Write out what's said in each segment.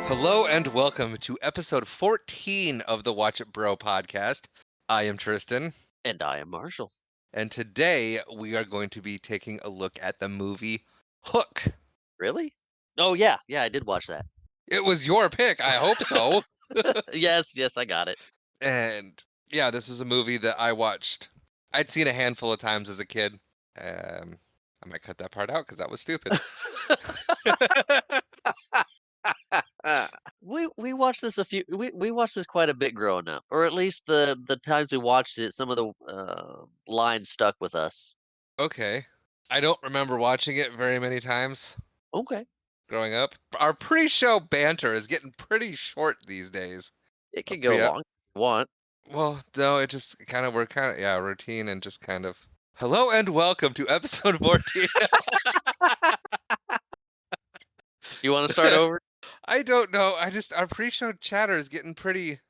Hello and welcome to episode 14 of the Watch It Bro podcast. I am Tristan, And I am Marshall. and today we are going to be taking a look at the movie Hook. Really? Oh, yeah. Yeah, I did watch that. It was your pick, I hope so. Yes, I got it. And yeah, this is a movie that I watched. I'd seen a handful of times as a kid. I might cut that part out because that was stupid. We watched this we watched this quite a bit growing up, or at least the times we watched it, some of the lines stuck with us. Okay. I don't remember watching it very many times Okay. growing up. Our pre-show banter is getting pretty short these days. It A could go pre long if you want. Well, no, it just we're routine and just kind of hello and welcome to episode 14. You want to start over? I don't know. Our pre-show chatter is getting pretty.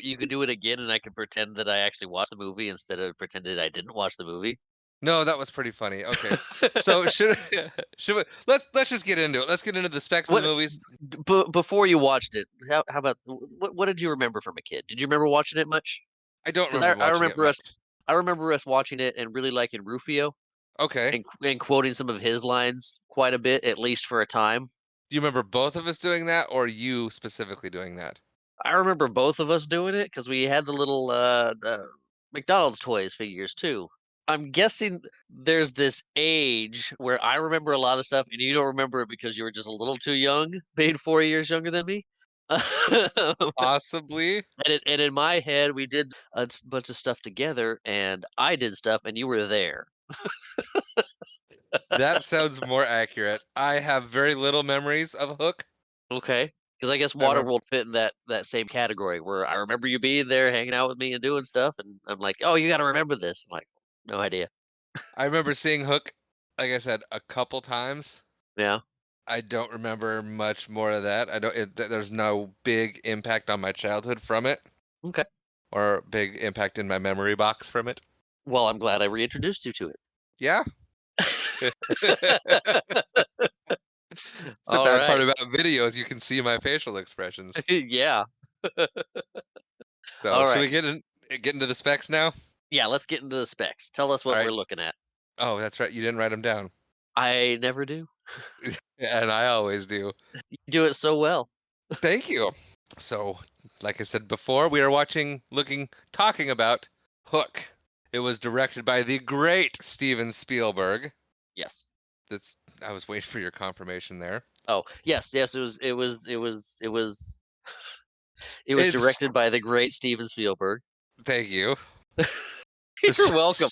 You could do it again, and I could pretend that I actually watched the movie instead of pretended I didn't watch the movie. No, that was pretty funny. Okay. So should we let's just get into it. Let's get into the specs of the What movies. before you watched it? How about what did you remember from a kid? Did you remember watching it much? I don't Because remember I watching it remember much. us watching it and really liking Rufio Okay. and quoting some of his lines quite a bit, at least for a time. Do you remember both of us doing that or you specifically doing that? I remember both of us doing it because we had the little McDonald's toys figures too. I'm guessing there's this age where I remember a lot of stuff and you don't remember it because you were just a little too young, being 4 years younger than me. Possibly. And in my head, we did a bunch of stuff together, and I did stuff, and you were there. That sounds more accurate. I have very little memories of Hook. Okay, because I guess I remember Waterworld fit in that same category where I remember you being there, hanging out with me and doing stuff, and I'm like, "Oh, you gotta remember this." I'm like, "No idea." I remember seeing Hook, like I said, a couple times. Yeah, I don't remember much more of that. There's no big impact on my childhood from it, okay. or big impact in my memory box from it. Well, I'm glad I reintroduced you to Yeah. it. It's the bad part Alright. about videos, you can see my facial expressions. Yeah. So, should Alright. we get into the specs now? Yeah, let's get into the specs. Tell us what Alright. we're looking at. Oh, that's right, you didn't write them down. I never do. And I always do. You do it so well. Thank you. So, like I said before, we are talking about Hook. It was directed by the great Steven Spielberg. Yes. That's I was waiting for your confirmation there. Oh, yes, it was It's directed by the great Steven Spielberg. Thank you. You're welcome.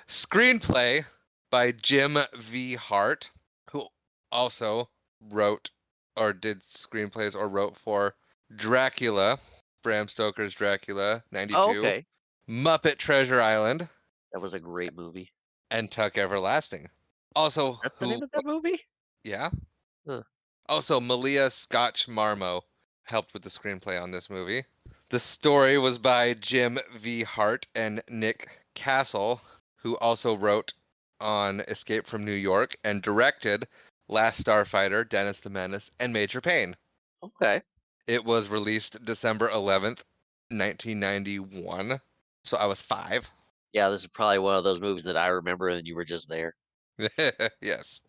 Screenplay by Jim V. Hart, who also wrote or did screenplays or wrote for Dracula, Bram Stoker's Dracula, Oh, 92, okay. Muppet Treasure Island, That was a great movie. and Tuck Everlasting. Also, That's the name of that movie? yeah. Huh. Also, Malia Scotch Marmo helped with the screenplay on this movie. The story was by Jim V. Hart and Nick Castle, who also wrote on Escape from New York and directed Last Starfighter, Dennis the Menace, and Major Payne. Okay. It was released December 11th, 1991. So I was 5. Yeah, this is probably one of those movies that I remember and you were just there. Yes.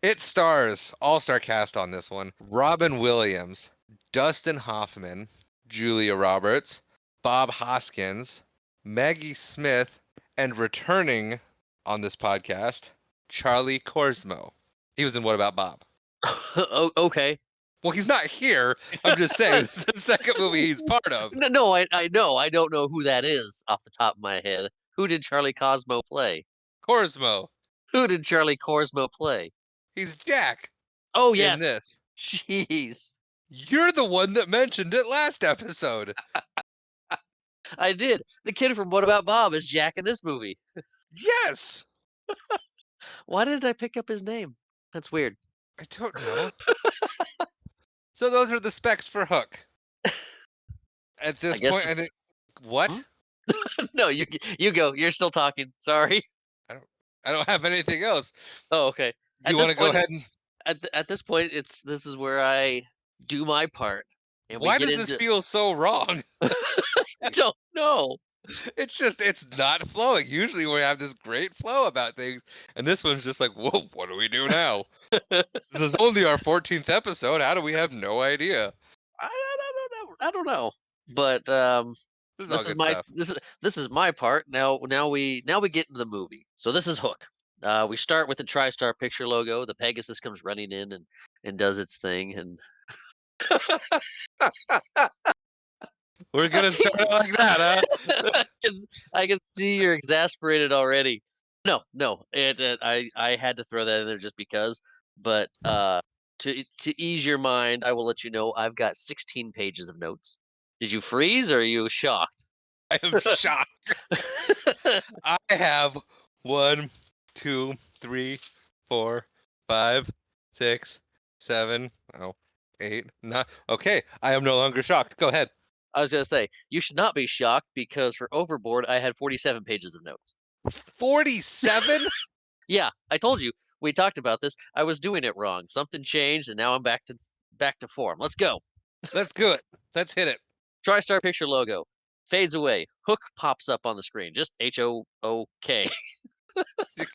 It stars all-star cast on this one. Robin Williams, Dustin Hoffman, Julia Roberts, Bob Hoskins, Maggie Smith, and returning on this podcast, Charlie Korsmo. He was in What About Bob? Oh, okay. Well, he's not here. I'm just saying, this is the second movie he's part of. No, I know. I don't know who that is off the top of my head. Who did Charlie Cosmo play? Korsmo. Who did Charlie Cosmo play? He's Jack Oh, in yes. this. Jeez. You're the one that mentioned it last episode. I did. The kid from What About Bob is Jack in this movie. Yes. Why did I pick up his name? That's weird. I don't know. So those are the specs for Hook. At I this guess point, I it's think. What? huh? No, you go. You're still talking. Sorry. I don't. I don't have anything else. Oh, okay. Do you want to go ahead and? At this point, this is where I do my part, and we Why get does this into feel so wrong? I don't know. It's not flowing. Usually we have this great flow about things, and this one's just like, whoa, what do we do now? This is only our 14th episode. How do we have no idea? I don't know. But This is all good stuff. this is my part. Now we get into the movie. So this is Hook. We start with the TriStar Picture logo. The Pegasus comes running in and does its thing, and We're I gonna start it like that, huh? can, I can see you're exasperated already. No, no, I had to throw that in there just because. But to ease your mind, I will let you know I've got 16 pages of notes. Did you freeze or are you shocked? I am shocked. I have 1, 2, 3, 4, 5, 6, 7, 8, 9. Okay, I am no longer shocked. Go ahead. I was gonna say you should not be shocked because for Overboard I had 47 pages of notes. 47? Yeah, I told you we talked about this. I was doing it wrong. Something changed, and now I'm back to form. Let's go. Let's do it. Let's hit it. TriStar Picture logo fades away. Hook pops up on the screen. Just HOOK.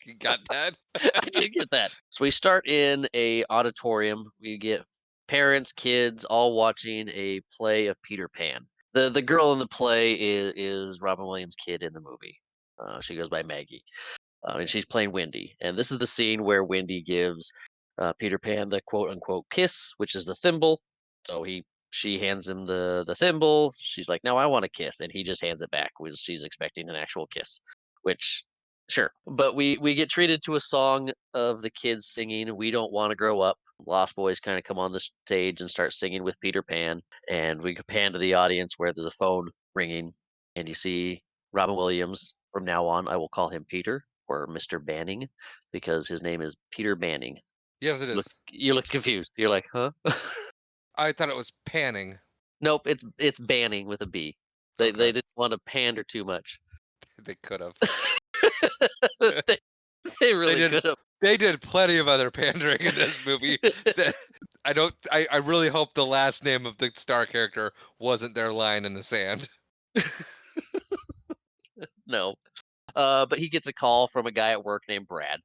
You got that? I did get that. So we start in a auditorium. We get parents, kids, all watching a play of Peter Pan. The girl in the play is Robin Williams' kid in the movie. She goes by Maggie, and she's playing Wendy. And this is the scene where Wendy gives Peter Pan the quote unquote kiss, which is the thimble. So she hands him the thimble. She's like, "No, I want a kiss," and he just hands it back. Which she's expecting an actual kiss, which sure. But we get treated to a song of the kids singing "We Don't Want to Grow Up." Lost Boys kind of come on the stage and start singing with Peter Pan, and we pan to the audience where there's a phone ringing, and you see Robin Williams. From now on, I will call him Peter or Mr. Banning because his name is Peter Banning. Yes, it Look, is. you look confused. You're like, huh? I thought it was panning. Nope, it's Banning with a B. Okay, They didn't want to pander too much. they could have. they, they They really did. could have. They did plenty of other pandering in this movie. That I don't. I really hope the last name of the star character wasn't their line in the sand. No. But he gets a call from a guy at work named Brad.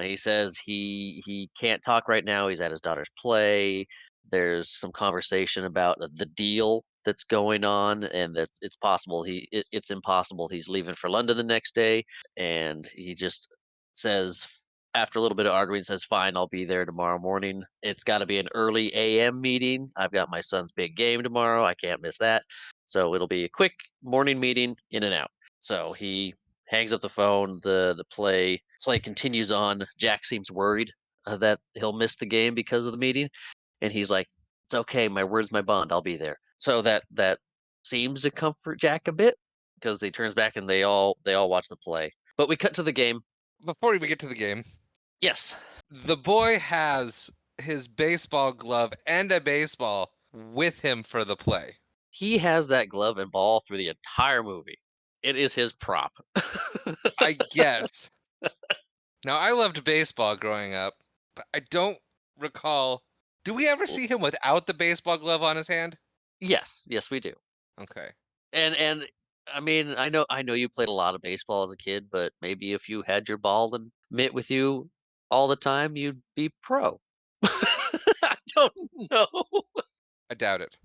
He says he can't talk right now. He's at his daughter's play. There's some conversation about the deal that's going on, and it's possible it's impossible. He's leaving for London the next day, and he just says after a little bit of arguing, says, "Fine, I'll be there tomorrow morning. It's got to be an early AM meeting. I've got my son's big game tomorrow. I can't miss that. So it'll be a quick morning meeting, in and out." So he hangs up the phone. The play continues on. Jack seems worried that he'll miss the game because of the meeting, and he's like, "It's okay. My word's my bond. I'll be there." So that seems to comfort Jack a bit because he turns back and they all watch the play. But we cut to the game. Before we even get to the game, Yes, the boy has his baseball glove and a baseball with him for the play. he has that glove and ball through the entire movie. It is his prop. I guess. Now, I loved baseball growing up, but I don't recall. Do we ever see him without the baseball glove on his hand? Yes, yes, we do. Okay. And I mean, I know you played a lot of baseball as a kid, but maybe if you had your ball and mitt with you all the time, you'd be pro. I don't know. I doubt it.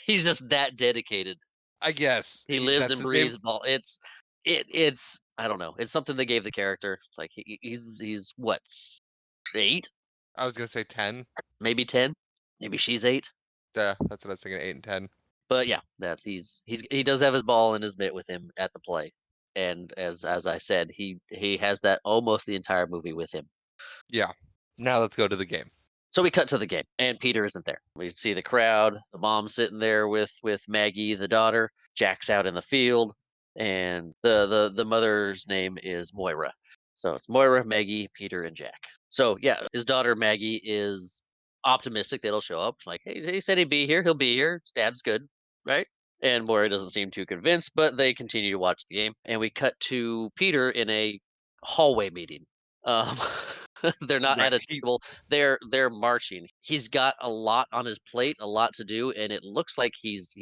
He's just that dedicated. I guess. He lives That's and his name. breathes ball. It's I don't know. It's something they gave the character. It's like he's what 8, I was going to say 10. maybe 10, maybe she's 8. Yeah, that's what I was thinking, 8 and 10. But yeah, that he does have his ball and his mitt with him at the play, and as I said, he has that almost the entire movie with him. Yeah. Now let's go to the game. So we cut to the game, and Peter isn't there. We see the crowd, the mom sitting there with Maggie, the daughter. Jack's out in the field, and the mother's name is Moira. So it's Moira, Maggie, Peter, and Jack. So yeah, his daughter Maggie is optimistic that he'll show up. Like, hey, he said he'd be here. He'll be here. His dad's good, right? And Moira doesn't seem too convinced, but they continue to watch the game. And we cut to Peter in a hallway meeting. Um, They're not Right. at a He's table. They're marching. He's got a lot on his plate, a lot to do, and it looks like he's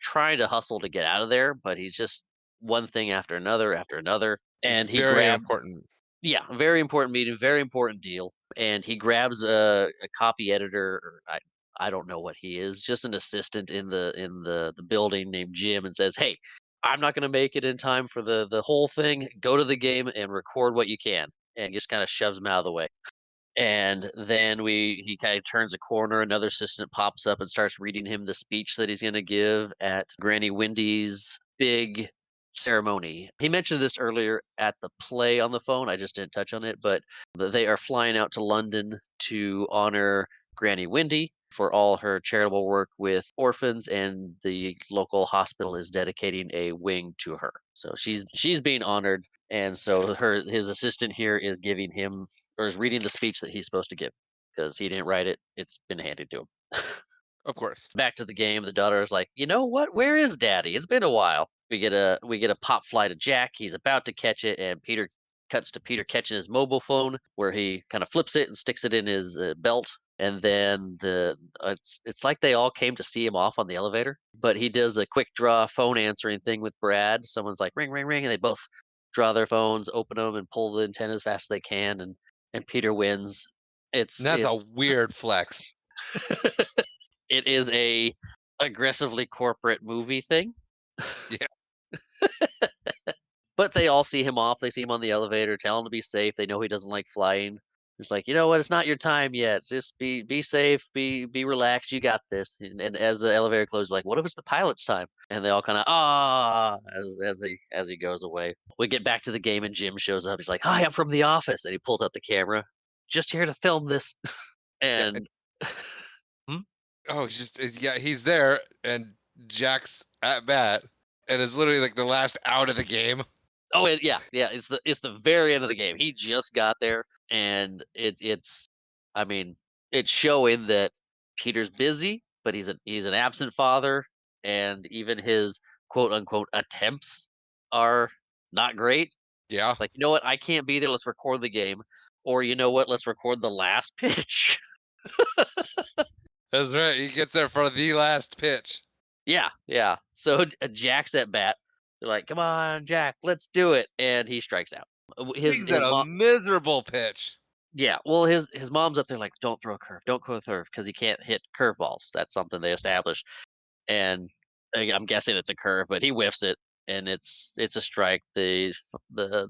trying to hustle to get out of there, but he's just one thing after another, and he very grabs important. yeah, very important meeting, very important deal, and he grabs a copy editor, or I don't know what he is, just an assistant in the building named Jim, and says, "Hey, I'm not gonna make it in time for the whole thing. Go to the game and record what you can," and just kinda shoves him out of the way. And then he kind of turns a corner, another assistant pops up and starts reading him the speech that he's gonna give at Granny Wendy's big ceremony. He mentioned this earlier at the play on the phone, I just didn't touch on it, but they are flying out to London to honor Granny Wendy for all her charitable work with orphans, and the local hospital is dedicating a wing to her. So she's being honored, and so his assistant here is giving him, or is reading the speech that he's supposed to give, because he didn't write it. It's been handed to him. Of course. Back to the game, the daughter is like, "You know what? Where is daddy? It's been a while." We get a pop fly to Jack. He's about to catch it, and Peter cuts to Peter catching his mobile phone, where he kind of flips it and sticks it in his belt. And then it's like they all came to see him off on the elevator, but he does a quick draw phone answering thing with Brad. Someone's like, ring, ring, ring, and they both draw their phones, open them, and pull the antenna as fast as they can, and Peter wins. And It's that's a it's weird flex. it is a aggressively corporate movie thing. Yeah. But they all see him off. They see him on the elevator, tell him to be safe. They know he doesn't like flying. It's like, you know what? It's not your time yet. Just be safe. Be relaxed. You got this. And as the elevator closes, like, what if it's the pilot's time? And they all kind of as he goes away. We get back to the game, and Jim shows up. He's like, "Hi, I'm from the office," and he pulls out the camera. Just here to film this. Yeah. And Hmm? Oh, yeah, he's there, and Jack's at bat, and is literally like the last out of the game. Oh, yeah. It's the very end of the game. He just got there, and it's I mean, it's showing that Peter's busy, but he's an absent father, and even his quote unquote attempts are not great. Yeah, It's like, you know what, I can't be there. Let's record the game, or you know what, let's record the last pitch. that's right. He gets there for the last pitch. Yeah. So Jack's at bat. They're like, "Come on, Jack, let's do it," and he strikes out. His He's at his a mom. miserable pitch. Yeah, well, his mom's up there like, "Don't throw a curve, don't throw a curve," because he can't hit curveballs. That's something they established, and I'm guessing it's a curve, but he whiffs it, and it's a strike. The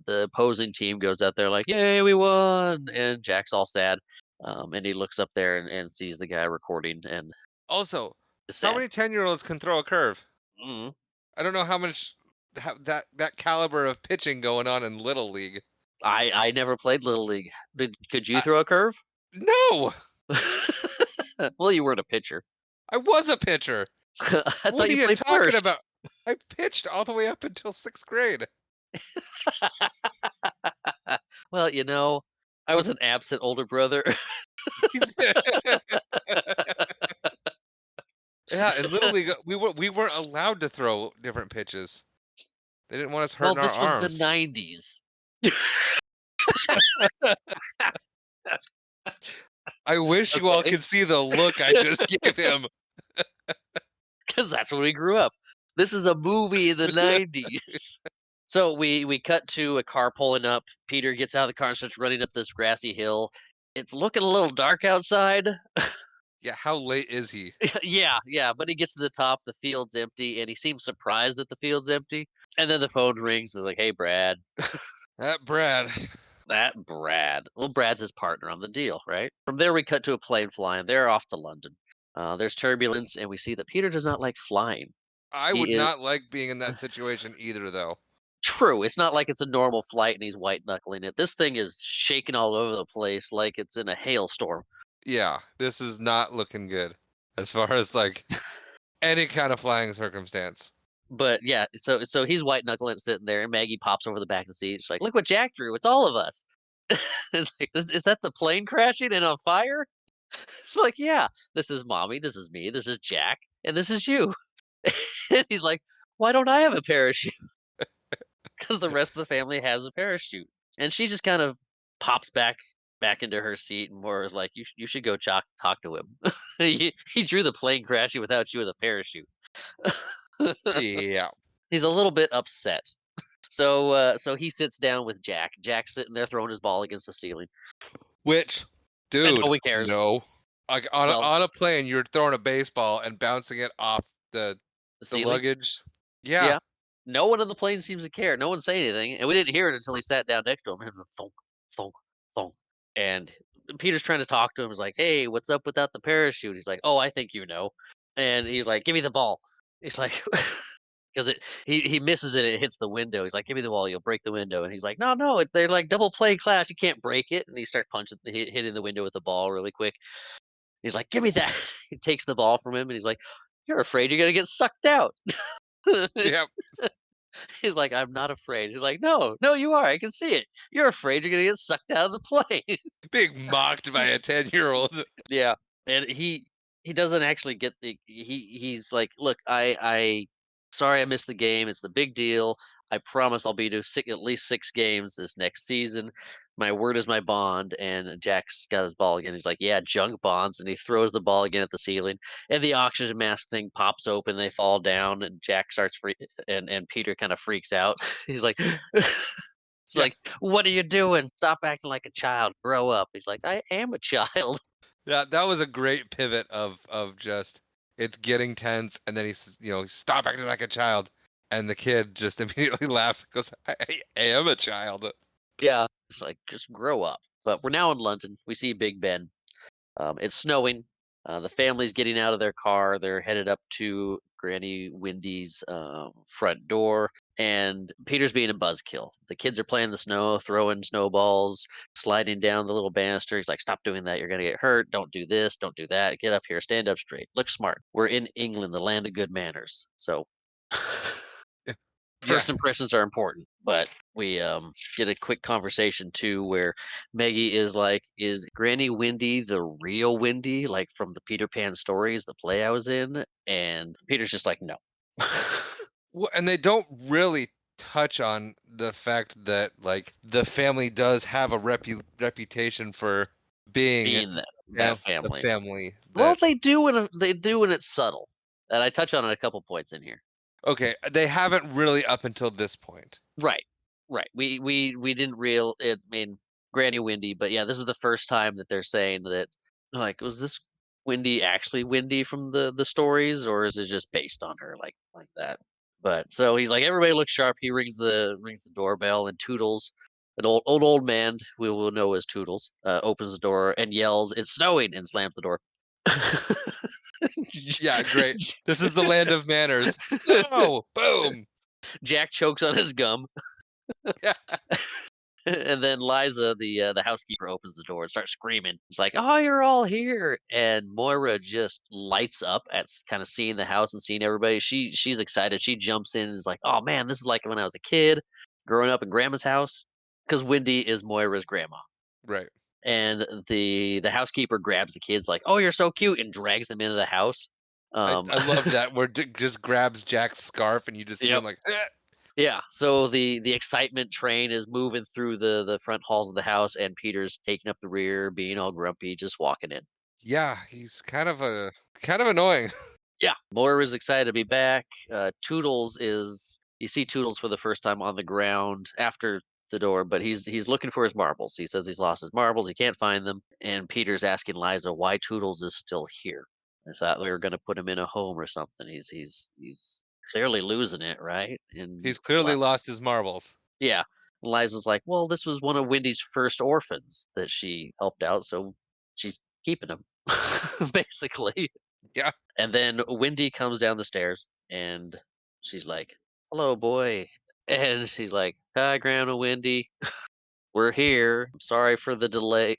opposing team goes out there like, "Yay, we won!" And Jack's all sad, and he looks up there and sees the guy recording and Also, is how sad. many 10-year-olds can throw a curve? Mhm. I don't know how much that caliber of pitching going on in Little League. I never played Little League. Could you I, throw a curve? no, Well, you weren't a pitcher. I was a pitcher. I What thought are you you played talking first. about? I pitched all the way up until 6th grade. Well, I was an absent older brother. Yeah, in Little League, we weren't allowed to throw different pitches. They didn't want us Well, hurting our this was the arms. '90s, I wish you all okay? could see the look I just gave him. Because that's when we grew up. This is a movie in the '90s. So we cut to a car pulling up. Peter gets out of the car and starts running up this grassy hill. It's looking a little dark outside. Yeah, how late is he? Yeah, but he gets to the top, the field's empty, and he seems surprised that the field's empty. And then the phone rings. It's like, "Hey, Brad." That Brad. That Brad. Well, Brad's his partner on the deal, right? From there, we cut to a plane flying. They're off to London. There's turbulence, and we see that Peter does not like flying. I would He is not like being in that situation either, though. true. It's not like it's a normal flight and he's white knuckling it. This thing is shaking all over the place like it's in a hailstorm. Yeah, this is not looking good as far as like any kind of flying circumstance. But yeah, so he's white knuckling it sitting there, and Maggie pops over the back of the seat. She's like, "Look what Jack drew! It's all of us." It's like, is that the plane crashing and on fire? It's like, yeah, this is mommy, this is me, this is Jack, and this is you. And he's like, why don't I have a parachute? Because the rest of the family has a parachute. And she just kind of pops back back into her seat, and Moira's like, you should go talk to him. He drew the plane crashing without you with a parachute." Yeah. He's a little bit upset. So he sits down with Jack. Jack's sitting there throwing his ball against the ceiling, Which, and no dude, one cares. no. Like Well, on a plane, you're throwing a baseball and bouncing it off the the the ceiling, luggage. Yeah. yeah. No one on the plane seems to care. No one say anything, and we didn't hear it until he sat down next to him. And thunk, thunk, thunk. And Peter's trying to talk to him. He's like, "Hey, what's up without the parachute?" He's like, "Oh, I think you know." And he's like, "Give me the ball." He's like, because he misses it. It hits the window. He's like, "Give me the ball. You'll break the window." And he's like, "No, no, they're like double play class. You can't break it." And he starts hitting the window with the ball really quick. He's like, "Give me that." He takes the ball from him, and he's like, "You're afraid you're gonna get sucked out." Yep. He's like, "I'm not afraid." He's like, "No, no, you are. I can see it. You're afraid you're gonna get sucked out of the plane." Being mocked by a 10-year-old. Yeah, and he doesn't actually get he's like, "Look, I sorry I missed the game. It's the big deal. I promise I'll be to at least 6 games this next season. My word is my bond." And Jack's got his ball again. He's like, "Yeah, junk bonds." And he throws the ball again at the ceiling, and the oxygen mask thing pops open. They fall down, and Jack starts and Peter kind of freaks out. He's like, he's Yeah. like, "What are you doing? Stop acting like a child. Grow up." He's like, "I am a child." Yeah, that was a great pivot of just it's getting tense, and then he's stop acting like a child, and the kid just immediately laughs and goes, I am a child. Yeah, it's like, "Just grow up." But we're now in London. We see Big Ben. It's snowing. The family's getting out of their car. They're headed up to Granny Wendy's front door, and Peter's being a buzzkill. The kids are playing in the snow, throwing snowballs, sliding down the little banister. He's like, "Stop doing that. You're going to get hurt. Don't do this. Don't do that. Get up here. Stand up straight. Look smart. We're in England, the land of good manners." So Yeah. first impressions are important, but we get a quick conversation too where Maggie is like, "Is Granny Wendy the real Wendy, like from the Peter Pan stories, the play I was in?" And Peter's just like, "No." Well, and they don't really touch on the fact that like the family does have a reputation for being Being that the family. family Well, that they do when it's subtle, and I touch on it a couple points in here. okay, they haven't really up until this point. Right. Right. We didn't real it I mean, Granny Windy, but yeah, this is the first time that they're saying that, like, was this Windy actually Windy from the stories, or is it just based on her like that? But so he's like, "Everybody looks sharp." He rings the doorbell, and Toodles, an old man we will know as Toodles, opens the door and yells, "It's snowing," and slams the door. Yeah, great. This is the land of manners. Snow! Boom! Jack chokes on his gum. Yeah. And then Liza, the housekeeper, opens the door and starts screaming. It's like, "Oh, you're all here!" And Moira just lights up at kind of seeing the house and seeing everybody. She's excited. She jumps in and is like, "Oh man, this is like when I was a kid, growing up in Grandma's house." Because Wendy is Moira's grandma, Right. and the housekeeper grabs the kids like, "Oh, you're so cute," and drags them into the house. I love that where Dick just grabs Jack's scarf and you just see Yep. him like, "Eh." Yeah, so the excitement train is moving through the front halls of the house, and Peter's taking up the rear, being all grumpy, just walking in. Yeah, he's kind of annoying. Yeah, Moira's excited to be back. Toodles is you see Toodles for the first time on the ground after the door, but he's looking for his marbles. He says he's lost his marbles, he can't find them, and Peter's asking Liza why Toodles is still here. I thought we were going to put him in a home or something. He's clearly losing it, right? And He's clearly lost his marbles. yeah. Liza's like, "Well, this was one of Wendy's first orphans that she helped out, so she's keeping him," basically. Yeah. And then Wendy comes down the stairs and she's like, "Hello, boy." And she's like, "Hi, Grandma Wendy. We're here. I'm sorry for the delay.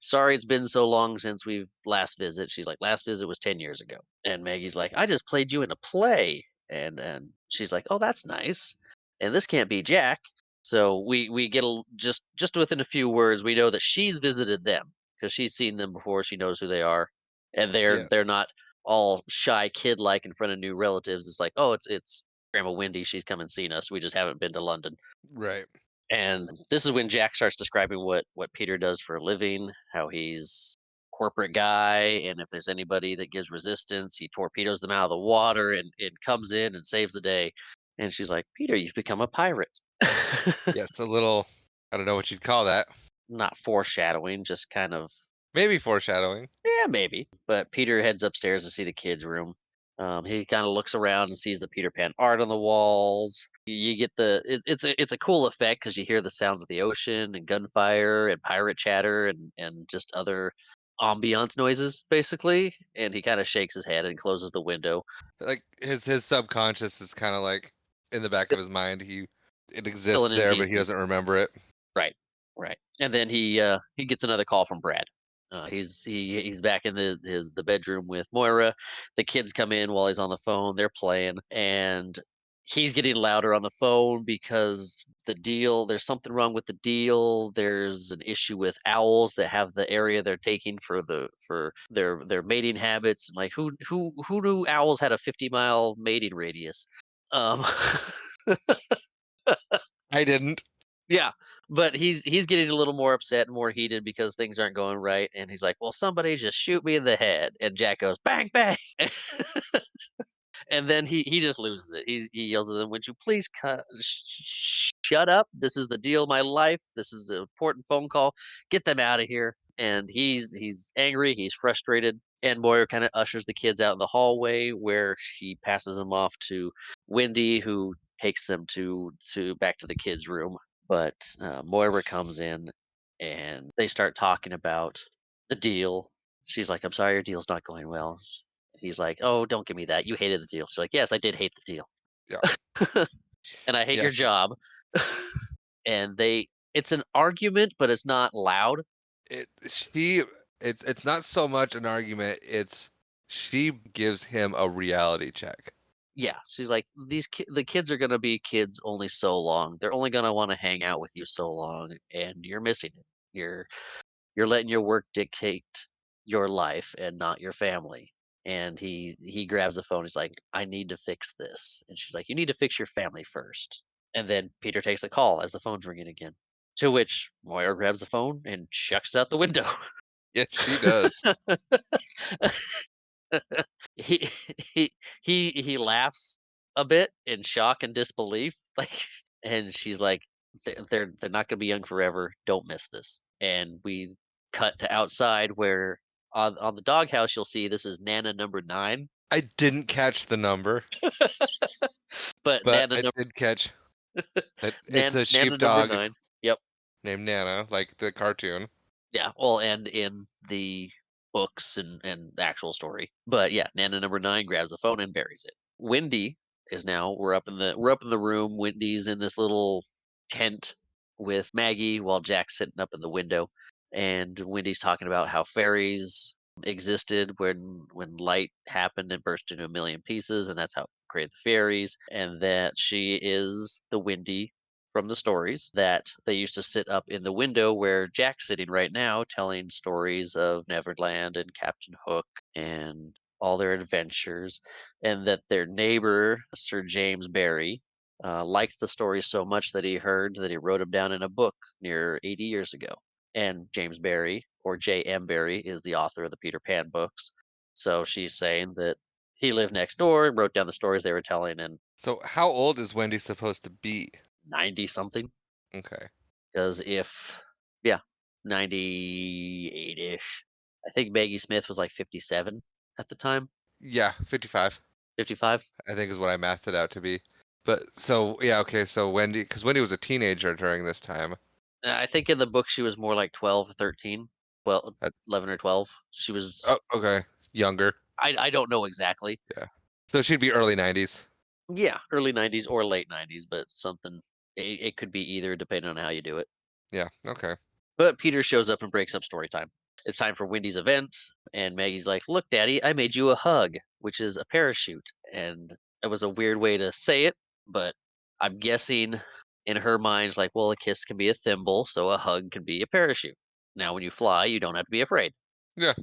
Sorry it's been so long since we've last visit." She's like, "Last visit was 10 years ago." And Maggie's like, "I just played you in a play." And she's like, "Oh, that's nice. And this can't be Jack." So we get just within a few words, we know that she's visited them because she's seen them before. She knows who they are, and Yeah. they're not all shy kid like in front of new relatives. It's like, "Oh, it's Grandma Wendy. She's come and seen us. We just haven't been to London." Right. And this is when Jack starts describing what Peter does for a living, how he's corporate guy, and if there's anybody that gives resistance, he torpedoes them out of the water and it comes in and saves the day. And she's like, Peter, you've become a pirate. Yes, a little. I don't know what you'd call that. Not foreshadowing, just kind of Maybe foreshadowing. yeah, maybe. But Peter heads upstairs to see the kids' room. He kind of looks around and sees the Peter Pan art on the walls. You get it's a cool effect because you hear the sounds of the ocean and gunfire and pirate chatter and just other ambiance noises basically. And he kind of shakes his head and closes the window. Like his subconscious is kind of like in the back of his mind. It exists Filling in there, but he pieces. doesn't remember it. Right, right. And then he gets another call from Brad. He's back in the bedroom with Moira. The kids come in while he's on the phone. They're playing, and he's getting louder on the phone because there's something wrong with the deal. There's an issue with owls that have the area they're taking for their mating habits. And like who knew owls had a 50-mile mating radius? Um I didn't. Yeah, but he's getting a little more upset and more heated because things aren't going right, and he's like, "Well, somebody just shoot me in the head." And Jack goes, "Bang, bang." And then he just loses it. He yells at them, "Would you please shut up? This is the deal of my life. This is the important phone call. Get them out of here." And he's angry, he's frustrated, and Moira kind of ushers the kids out in the hallway where she passes them off to Wendy, who takes them to back to the kids' room. But Moira comes in and they start talking about the deal. She's like, "I'm sorry, your deal's not going well." He's like, "Oh, don't give me that. You hated the deal." She's like, "Yes, I did hate the deal, Yeah, and I hate yeah. your job." And it's an argument, but it's not loud. It she it's not so much an argument. It's she gives him a reality check. Yeah, she's like, the kids are gonna be kids only so long. They're only gonna want to hang out with you so long, and you're missing it. You're letting your work dictate your life and not your family." And he grabs the phone. He's like, "I need to fix this." And she's like, "You need to fix your family first." And then Peter takes the call as the phone's ringing again. To which Moira grabs the phone and chucks it out the window. Yes, she does. he he laughs a bit in shock and disbelief, like, and she's like, they're not gonna be young forever. Don't miss this." And we cut to outside where on the doghouse you'll see this is Nana number 9, I didn't catch the number, but but I did catch that it's a Nana number sheepdog 9. Yep. named Nana, like the cartoon. Yeah, well, and in the books and the actual story. But yeah, Nana number 9 grabs the phone and buries it. Wendy is now we're up in the room. Wendy's in this little tent with Maggie while Jack's sitting up in the window. And Wendy's talking about how fairies existed when light happened and burst into a million pieces, and that's how it created the fairies, and that she is the Wendy from the stories that they used to sit up in the window where Jack's sitting right now, telling stories of Neverland and Captain Hook and all their adventures, and that their neighbor, Sir James Barry, liked the stories so much that he wrote them down in a book near 80 years ago. And James Barry, or J.M. Barry, is the author of the Peter Pan books. So she's saying that he lived next door and wrote down the stories they were telling in So how old is Wendy supposed to be? 90 something. Okay. Because if yeah, 98-ish. I think Maggie Smith was like 57 at the time, Yeah, 55, 55. I think is what I mathed it out to be. But so yeah, okay, so because Wendy was a teenager during this time. I think in the book she was more like 12, 13, well, Uh, 11 or 12. She was oh, okay, younger. I don't know exactly. Yeah. So she'd be early 90s. Yeah, early 90s or late 90s, but something it could be either depending on how you do it. Yeah, okay. But Peter shows up and breaks up story time. It's time for Wendy's event, and Maggie's like, "Look, Daddy, I made you a hug, which is a parachute." And it was a weird way to say it, but I'm guessing in her mind, like, well, a kiss can be a thimble, so a hug can be a parachute. Now, when you fly, you don't have to be afraid. Yeah.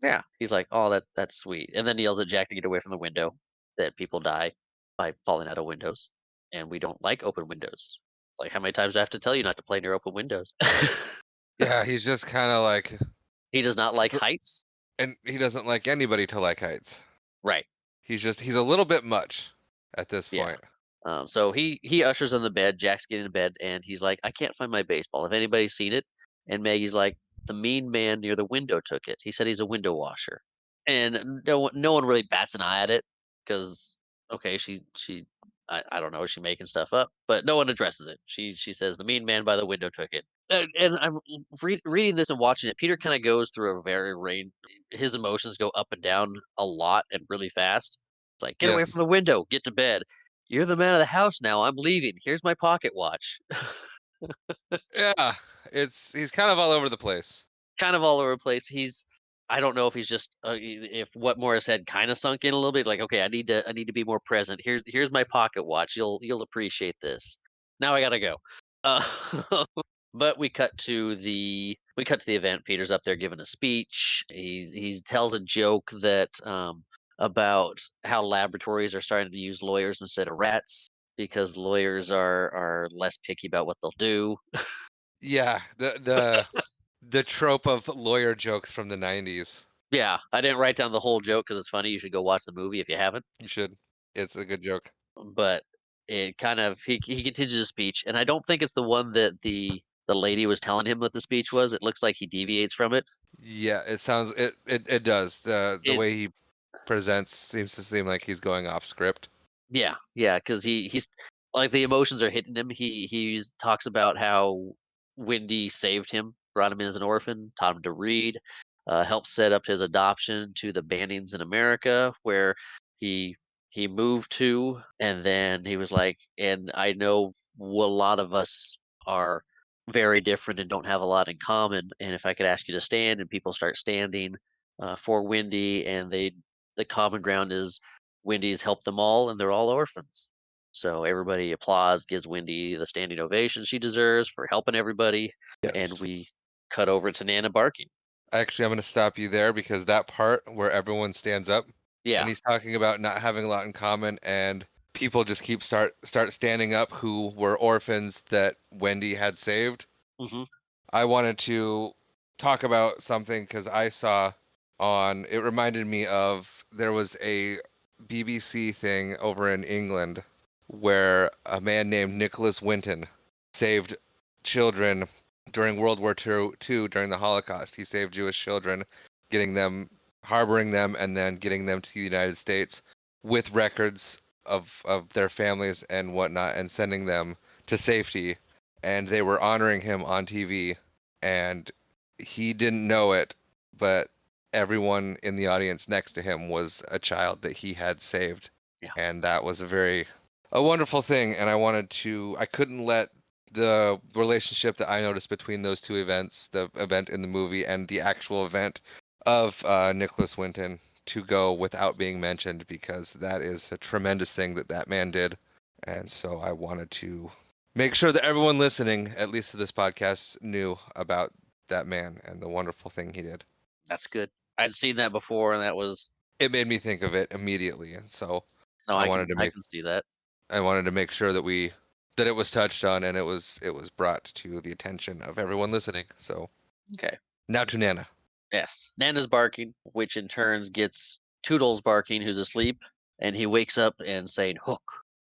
Yeah. He's like, "Oh, that's sweet." And then he yells at Jack to get away from the window, that people die by falling out of windows, and we don't like open windows. Like, how many times do I have to tell you not to play near open windows? Yeah, he's just kind of like, He does not like heights. and he doesn't like anybody to like heights. Right. He's a little bit much at this Yeah. point. So he ushers in the bed. Jack's getting in bed, and he's like, "I can't find my baseball. If anybody's seen it," and Maggie's like, "The mean man near the window took it. He said he's a window washer," and no one really bats an eye at it because okay, I don't know, is she making stuff up? But no one addresses it. She says the mean man by the window took it. And I'm reading this and watching it. Peter kind of goes through a very range. His emotions go up and down a lot and really fast. It's like, get away Yes. from the window, get to bed. You're the man of the house now. I'm leaving. Here's my pocket watch. Yeah, he's kind of all over the place. Kind of all over the place. I don't know if he's just if what Morris had kind of sunk in a little bit. Like, okay, I need to be more present. Here's my pocket watch. You'll appreciate this. Now I gotta go. Uh, but we cut to the event. Peter's up there giving a speech. He tells a joke that about how laboratories are starting to use lawyers instead of rats because lawyers are less picky about what they'll do. Yeah, the trope of lawyer jokes from the 90s. Yeah, I didn't write down the whole joke because it's funny. You should go watch the movie if you haven't. You should. It's a good joke. But it kind of he continues his speech, and I don't think it's the one that the lady was telling him what the speech was. It looks like he deviates from it. Yeah, it does. The It way he presents seems to seem like he's going off script. Yeah, yeah, because he's like the emotions are hitting him. He talks about how Wendy saved him, brought him in as an orphan, taught him to read, helped set up his adoption to the Bannings in America, where he he moved to, and then he was like, and I know a lot of us are very different and don't have a lot in common. And if I could ask you to stand, and people start standing for Wendy, and the common ground is Wendy's helped them all, and they're all orphans. So everybody applauds, gives Wendy the standing ovation she deserves for helping everybody, and Yes. we cut over to Nana barking. Actually, I'm going to stop you there because that part where everyone stands up and Yeah. he's talking about not having a lot in common and people just keep start standing up who were orphans that Wendy had saved. Mhm. I wanted to talk about something because I saw on it reminded me of there was a BBC thing over in England where a man named Nicholas Winton saved children during World War II during the Holocaust. He saved Jewish children, getting them, harboring them, and then getting them to the United States with records of their families and whatnot, and sending them to safety. And they were honoring him on TV, and he didn't know it, but everyone in the audience next to him was a child that he had saved, Yeah. and that was a wonderful thing. And I couldn't let the relationship that I noticed between those two events, the event in the movie and the actual event of Nicholas Winton, to go without being mentioned because that is a tremendous thing that that man did. And so I wanted to make sure that everyone listening, at least to this podcast, knew about that man and the wonderful thing he did. That's good. I'd seen that before, and that was It made me think of it immediately, and so no, I I wanted can to I make can see that. I wanted to make sure that it was touched on and it was brought to the attention of everyone listening. So Okay. now to Nana. Yes. Nana's barking, which in turns gets Toodles barking, who's asleep, and he wakes up and saying hook.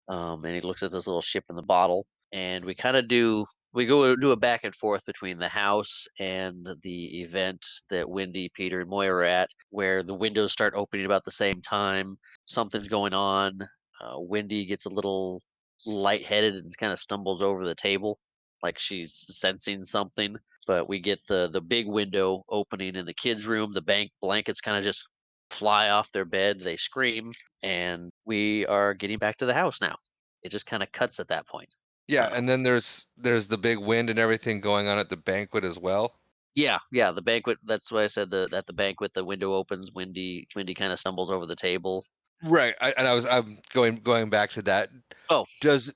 And he looks at this little ship in the bottle, and we go do a back and forth between the house and the event that Wendy, Peter, and Moira are at, where the windows start opening about the same time. Something's going on. Wendy gets a little lightheaded and kind of stumbles over the table, like she's sensing something. But we get the big window opening in the kids' room. The bank blankets kind of just fly off their bed. They scream, and we are getting back to the house now. It just kind of cuts at that point. Yeah, Uh, and then there's the big wind and everything going on at the banquet as well. yeah, yeah, the banquet. That's why I said at the banquet, the window opens. Wendy kind of stumbles over the table. Right. I'm going back to that. Oh, Does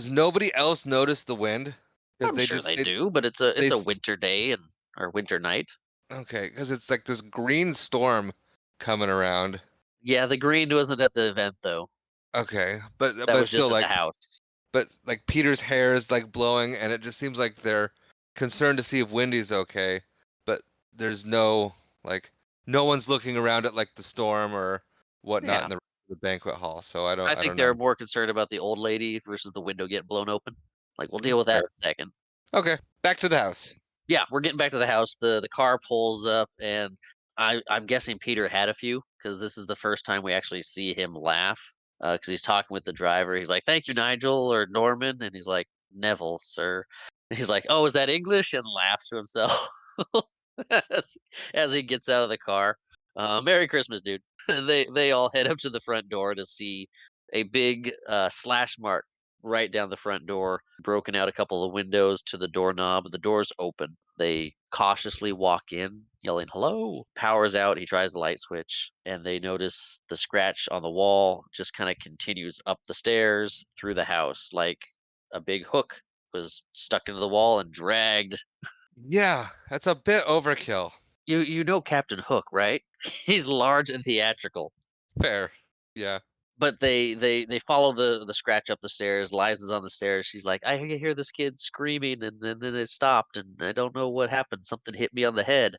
nobody else notice the wind? Because I'm they sure just they do, but it's they a s- winter day and or winter night. okay, because it's like this green storm coming around. Yeah, the green wasn't at the event though. Okay, That but was still just at the like house. but like Peter's hair is like blowing, and it just seems like they're concerned to see if Wendy's okay, but there's no like no one's looking around at like the storm or whatnot Yeah. in the banquet hall. So I I think don't know. they're more concerned about the old lady versus the window getting blown open. Like, we'll deal with that Fair. in a second. Okay, back to the house. Yeah, we're getting back to the house. The car pulls up, and I'm guessing Peter had a few because this is the first time we actually see him laugh. Because he's talking with the driver. He's like, "Thank you, Nigel or Norman," and he's like, "Neville, sir." And he's like, "Oh, is that English?" And laughs to himself as, as he gets out of the car. Merry Christmas, dude. And they all head up to the front door to see a big slash mark right down the front door, broken out a couple of windows to the doorknob. The door's open. They cautiously walk in, yelling, "Hello." Power's out. He tries the light switch, and they notice the scratch on the wall just kind of continues up the stairs through the house like a big hook was stuck into the wall and dragged. Yeah, that's a bit overkill. You know Captain Hook, right? He's large and theatrical. Fair. Yeah. But they follow the scratch up the stairs. Liza's on the stairs. She's like, "I hear this kid screaming, and then it stopped, and I don't know what happened. Something hit me on the head."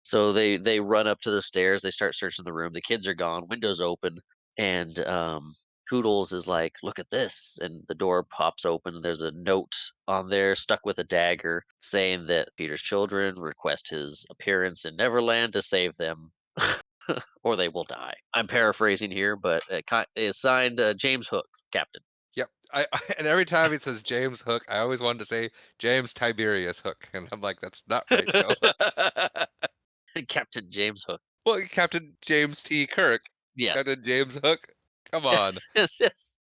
So they run up to the stairs. They start searching the room. The kids are gone. Windows open, and Toodles is like, "Look at this!" And the door pops open. There's a note on there stuck with a dagger saying that Peter's children request his appearance in Neverland to save them, or they will die. I'm paraphrasing here, but it's signed James Hook, Captain. Yep. And every time he says James Hook, I always wanted to say James Tiberius Hook, and I'm like, that's not right though. Captain James Hook. Well, Captain James T. Kirk, Yes. Captain James Hook. Come on. Yes, yes, yes.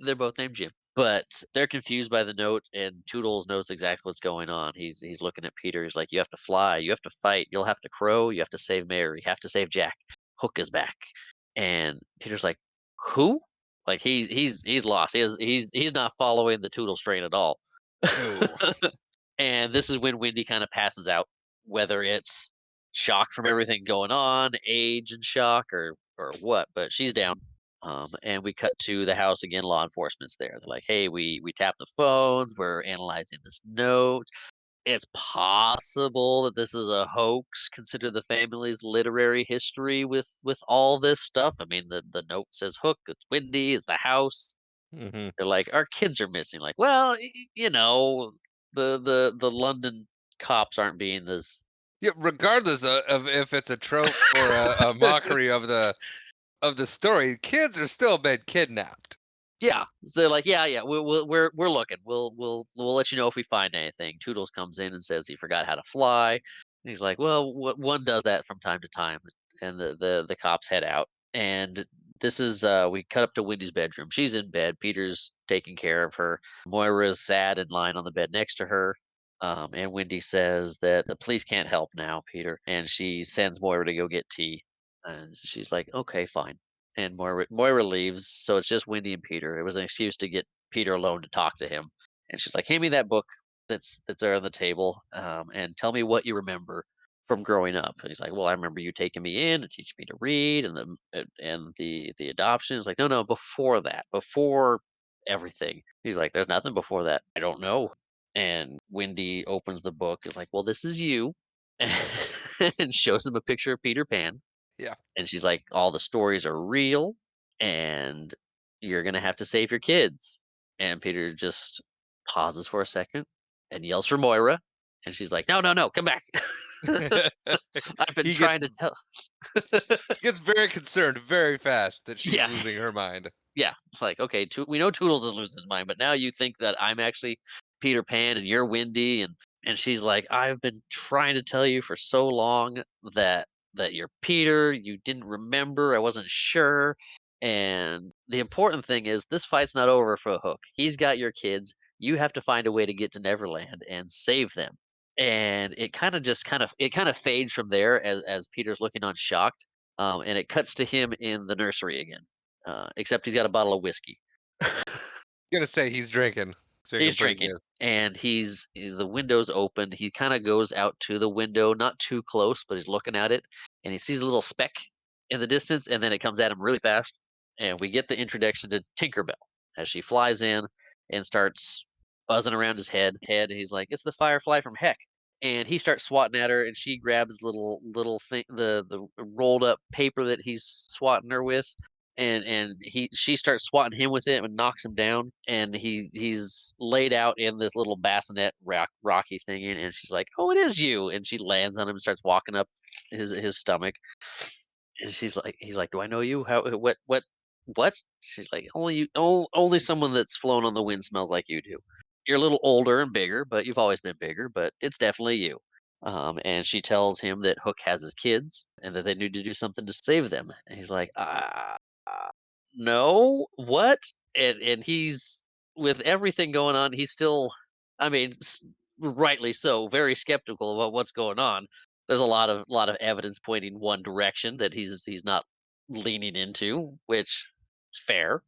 They're both named Jim. But they're confused by the note, and Toodles knows exactly what's going on. He's looking at Peter. He's like, "You have to fly. You have to fight. You'll have to crow. You have to save Mary. You have to save Jack. Hook is back." And Peter's like, "Who?" Like he's lost. He's not following the Toodles train at all. No. And this is when Wendy kind of passes out, whether it's shock from everything going on, age and shock, or what. But she's down. And we cut to the house again. Law enforcement's there. They're like, "Hey, we tapped the phones. We're analyzing this note. It's possible that this is a hoax. Consider the family's literary history with all this stuff. I mean, the note says Hook. It's Wendy. It's the house." Hmm. They're like, "Our kids are missing." Like, well, you know, the London cops aren't being this. Yeah, regardless of if it's a trope or a mockery of the story, kids are still been kidnapped. Yeah, so they're like, "Yeah, yeah, we're looking. We'll let you know if we find anything." Toodles comes in and says he forgot how to fly. And he's like, "Well, one does that from time to time." And the cops head out. And this is we cut up to Wendy's bedroom. She's in bed. Peter's taking care of her. Moira's sad and lying on the bed next to her. And Wendy says that the police can't help now, Peter. And she sends Moira to go get tea. And she's like, "Okay, fine." And Moira leaves, so it's just Wendy and Peter. It was an excuse to get Peter alone to talk to him. And she's like, "Hand me that book that's there on the table, and tell me what you remember from growing up." And he's like, "Well, I remember you taking me in and teaching me to read, and the adoption." Is like, "No, no, before that, before everything." He's like, "There's nothing before that. I don't know." And Wendy opens the book. Is like, "Well, this is you," and shows him a picture of Peter Pan. Yeah. And she's like, "All the stories are real, and you're gonna have to save your kids." And Peter just pauses for a second and yells for Moira, and she's like, "No, no, no, come back." I've been he gets trying to tell. he gets very concerned very fast that she's Yeah. losing her mind. Yeah, it's like, okay, we know Toodles is losing his mind, but now you think that I'm actually Peter Pan and you're Wendy, and she's like, "I've been trying to tell you for so long that you're Peter. You didn't remember. I wasn't sure." And the important thing is, this fight's not over for Hook. He's got your kids. You have to find a way to get to Neverland and save them. And it kind of fades from there as Peter's looking on shocked, and it cuts to him in the nursery again, except he's got a bottle of whiskey. Gonna say he's drinking He's pretty drinking, good. and the window's open. He kinda goes out to the window, not too close, but he's looking at it, and he sees a little speck in the distance, and then it comes at him really fast, and we get the introduction to Tinkerbell as she flies in. and starts buzzing around his head. And he's like, "It's the firefly from heck." And he starts swatting at her, and she grabs little thing, the rolled up paper that he's swatting her with, and she starts swatting him with it and knocks him down, and he's laid out in this little bassinet rocky thing, and she's like, "Oh, it is you," and she lands on him and starts walking up his stomach, and he's like, "Do I know you? How what?" She's like, "Only you, only someone that's flown on the wind smells like you do. You're a little older and bigger, but you've always been bigger, but it's definitely you." And she tells him that Hook has his kids and that they need to do something to save them. And he's like, no, what? And he's, with everything going on, he's still, I mean, rightly so, very skeptical about what's going on. There's a lot of evidence pointing one direction that he's not leaning into, which is fair.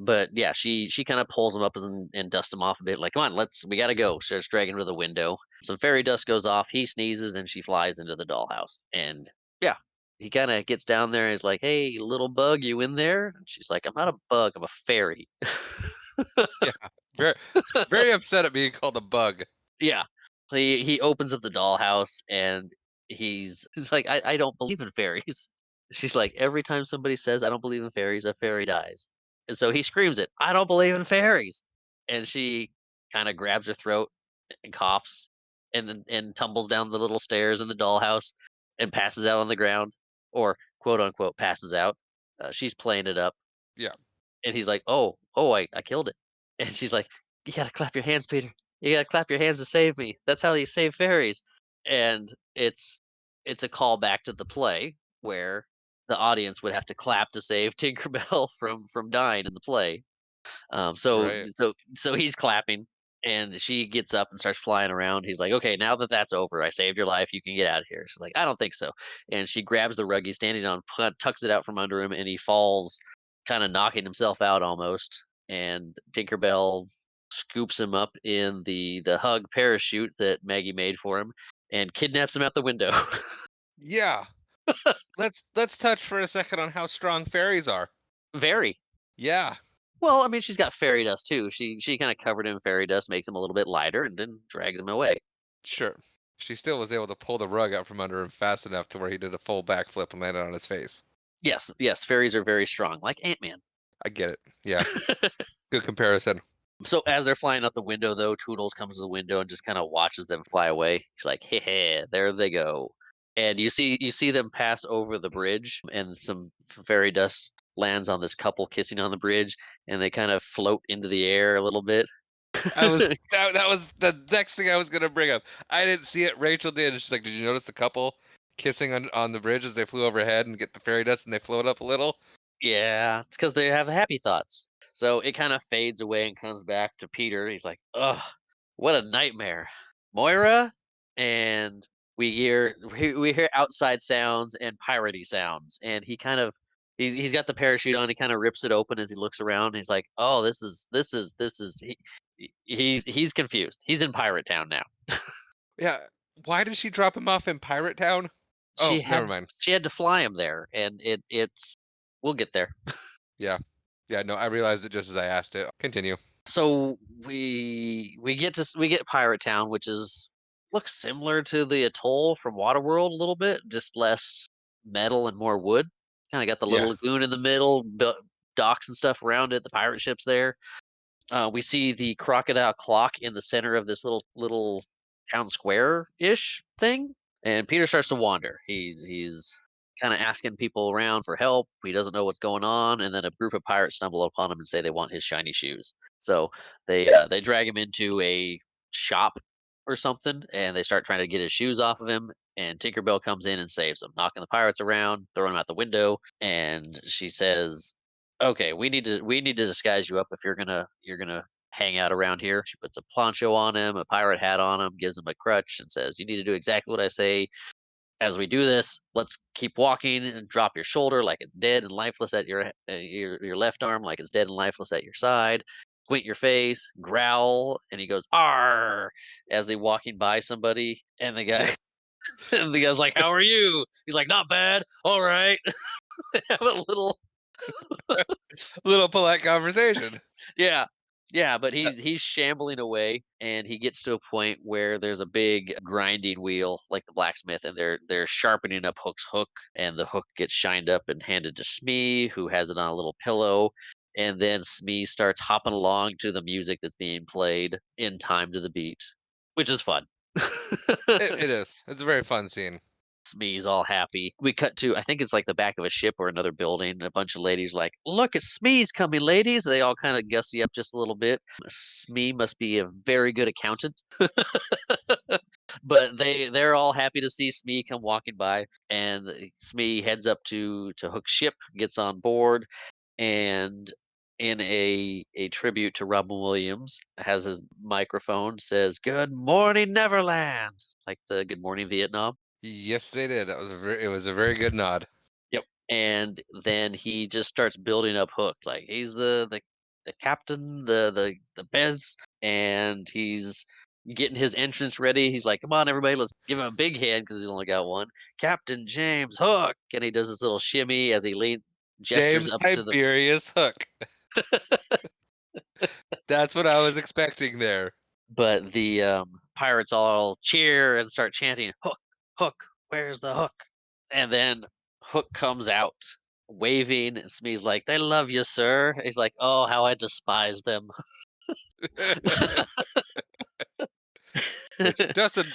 But yeah, she kind of pulls him up and dusts him off a bit, like, "Come on, we gotta go." Starts dragging him to the window. Some fairy dust goes off. He sneezes, and she flies into the dollhouse. And yeah, he kind of gets down there and is like, "Hey, little bug, you in there?" And she's like, "I'm not a bug. I'm a fairy." Yeah. Very, very upset at being called a bug. Yeah. He opens up the dollhouse, and he's like, I don't believe in fairies." She's like, "Every time somebody says I don't believe in fairies, a fairy dies." And so he screams it, "I don't believe in fairies." And she kind of grabs her throat and coughs, and tumbles down the little stairs in the dollhouse and passes out on the ground, or quote unquote passes out. She's playing it up, Yeah. and he's like, oh, I killed it." And she's like, "You gotta clap your hands, Peter. You gotta clap your hands to save me. That's how you save fairies." And it's a callback to the play where the audience would have to clap to save Tinkerbell from dying in the play. Right. So he's clapping, and she gets up and starts flying around. He's like, "Okay, now that that's over, I saved your life. You can get out of here." She's like, "I don't think so." And she grabs the rug he's standing on, tucks it out from under him, and he falls, kind of knocking himself out almost. And Tinkerbell scoops him up in the hug parachute that Maggie made for him, and kidnaps him out the window. Yeah. Let's touch for a second on how strong fairies are. Very. Yeah. Well, I mean, she's got fairy dust too. She kind of covered him in fairy dust, makes him a little bit lighter, and then drags him away. Sure. She still was able to pull the rug out from under him fast enough to where he did a full backflip and landed on his face. Yes, yes, fairies are very strong, like Ant-Man. I get it. Yeah. Good comparison. So as they're flying out the window, though, Toodles comes to the window and just kind of watches them fly away. He's like, "Hey, hey, there they go." And you see them pass over the bridge, and some fairy dust lands on this couple kissing on the bridge, and they kind of float into the air a little bit. That was the next thing I was gonna bring up. I didn't see it. Rachel did. And she's like, "Did you notice the couple kissing on the bridge as they flew overhead and get the fairy dust and they float up a little?" Yeah, it's because they have happy thoughts. So it kind of fades away and comes back to Peter. He's like, "Ugh, what a nightmare, Moira." And we hear outside sounds and piratey sounds, and he's got the parachute on. He kind of rips it open as he looks around. He's like, "Oh, this is." He's confused. He's in Pirate Town now. Yeah. Why did she drop him off in Pirate Town? Oh, She never had mind. she had to fly him there, and it's we'll get there. Yeah. Yeah, no, I realized it just as I asked it. Continue. So we get Pirate Town, which is looks similar to the atoll from Waterworld a little bit, just less metal and more wood. Kind of got the little Yeah. lagoon in the middle, docks and stuff around it. The pirate ship's there. We see the crocodile clock in the center of this little town square ish thing, and Peter starts to wander. He's kind of asking people around for help. He doesn't know what's going on, and then a group of pirates stumble upon him and say they want his shiny shoes. So they drag him into a shop or something, and they start trying to get his shoes off of him. And Tinkerbell comes in and saves him, knocking the pirates around, throwing him out the window. And she says, "Okay, we need to disguise you up if you're gonna hang out around here." She puts a poncho on him, a pirate hat on him, gives him a crutch, and says, "You need to do exactly what I say. As we do this, let's keep walking and drop your shoulder like it's dead and lifeless at your left arm, like it's dead and lifeless at your side. Squint your face, growl," and he goes "Arr!" as they walking by somebody, and the guy and the guy's like, "How are you?" He's like, "Not bad. All right." Have a little Little polite conversation. yeah. Yeah, but he's shambling away, and he gets to a point where there's a big grinding wheel, like the blacksmith, and they're sharpening up Hook's hook, and the hook gets shined up and handed to Smee, who has it on a little pillow, and then Smee starts hopping along to the music that's being played in time to the beat, which is fun. It is. It's a very fun scene. Smee's all happy. We cut to I think it's like the back of a ship or another building, and a bunch of ladies like, "Look at Smee's coming, ladies." They all kind of gussy up just a little bit. Smee must be a very good accountant. But they're all happy to see Smee come walking by, and Smee heads up to Hook's ship, gets on board, and in a tribute to Robin Williams, has his microphone, says, "Good morning, Neverland," like the Good Morning Vietnam. Yes, they did. It was a very good nod. Yep. And then he just starts building up Hook, like he's the captain, the best, and he's getting his entrance ready. He's like, "Come on, everybody, let's give him a big hand because he's only got one." Captain James Hook, and he does this little shimmy as he gestures James up to the. Tiberius Hook. That's what I was expecting there. But the pirates all cheer and start chanting, "Hook, Hook, where's the hook?" And then Hook comes out waving, and Smee's like, "They love you, sir." He's like, "Oh, how I despise them." Which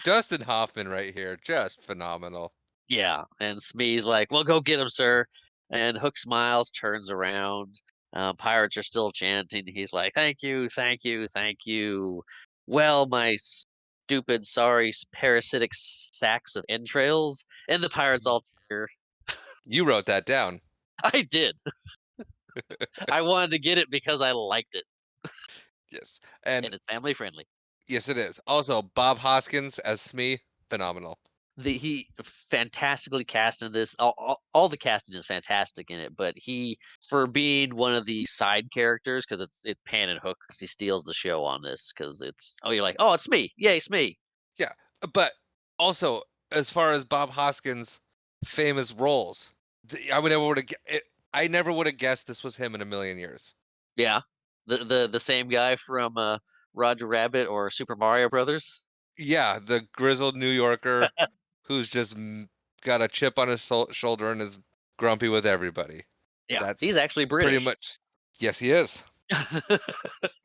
Dustin Hoffman right here, just phenomenal. Yeah, and Smee's like, "Well, go get him, sir." And Hook smiles, turns around. Pirates are still chanting. He's like, "Thank you, thank you, thank you." Well, my stupid, sorry, parasitic sacks of entrails. And the pirates all cheer. You wrote that down. I did. I wanted to get it because I liked it, Yes. And and it's family friendly. yes, it is. Also, Bob Hoskins as Smee, phenomenal. He fantastically cast in this. All the casting is fantastic in it, but he, for being one of the side characters, because it's Pan and Hook, he steals the show on this because it's you're like, oh, it's me, yay, it's me. Yeah, but also as far as Bob Hoskins' famous roles, I would never would have. I never would have guessed this was him in a million years. Yeah, the same guy from Roger Rabbit or Super Mario Brothers. Yeah, the grizzled New Yorker who's just got a chip on his shoulder and is grumpy with everybody. Yeah, he's That's actually pretty British. much. Yes, he is.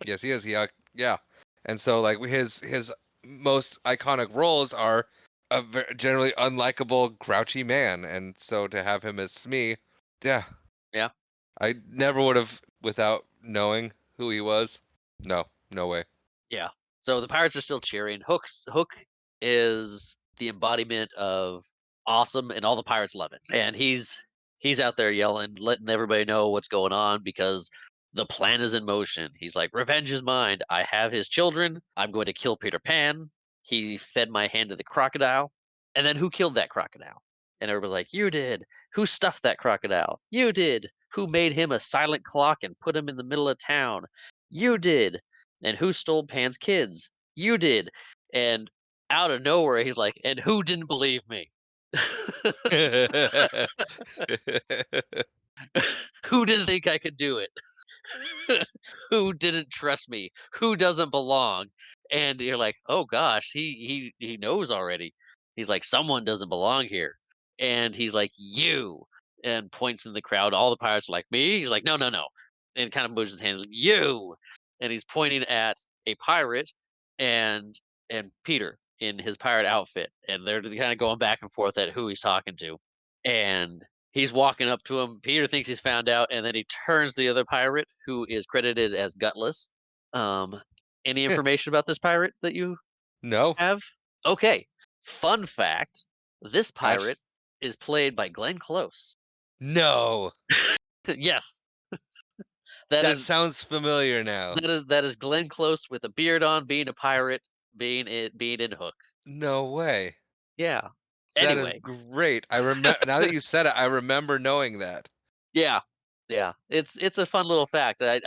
Yes, he is. Yeah, yeah. And so like his most iconic roles are a generally unlikable, grouchy man, and so to have him as Smee, yeah, Yeah. I never would have without knowing who he was. No, no way. Yeah. So the pirates are still cheering. Hook is the embodiment of awesome, and all the pirates love it. And he's out there yelling, letting everybody know what's going on because the plan is in motion. He's like, "Revenge is mine. I have his children. I'm going to kill Peter Pan. He fed my hand to the crocodile." And then who killed that crocodile? And everybody's like, "You did." "Who stuffed that crocodile?" "You did." "Who made him a silent clock and put him in the middle of town?" "You did." "And who stole Pan's kids?" "You did." And out of nowhere, he's like, "And who didn't believe me?" "Who didn't think I could do it?" "Who didn't trust me? Who doesn't belong?" And you're like, "Oh gosh, he knows already." He's like, "Someone doesn't belong here." And he's like, "You," and points in the crowd. All the pirates are like, "Me?" He's like, "No, no, no." And kind of moves his hands, "You." And he's pointing at a pirate and Peter in his pirate outfit. And they're kind of going back and forth at who he's talking to. And he's walking up to him. Peter thinks he's found out, and then he turns to the other pirate, who is credited as Gutless. Um, any information about this pirate that you No, have? Okay. Fun fact: this gosh, pirate is played by Glenn Close. no. Yes, that That is sounds familiar now. that is Glenn Close with a beard on, being a pirate, being in Hook. No way. Yeah. That is Anyway, great. I remember now that you said it. I remember knowing that. yeah, yeah. It's a fun little fact. I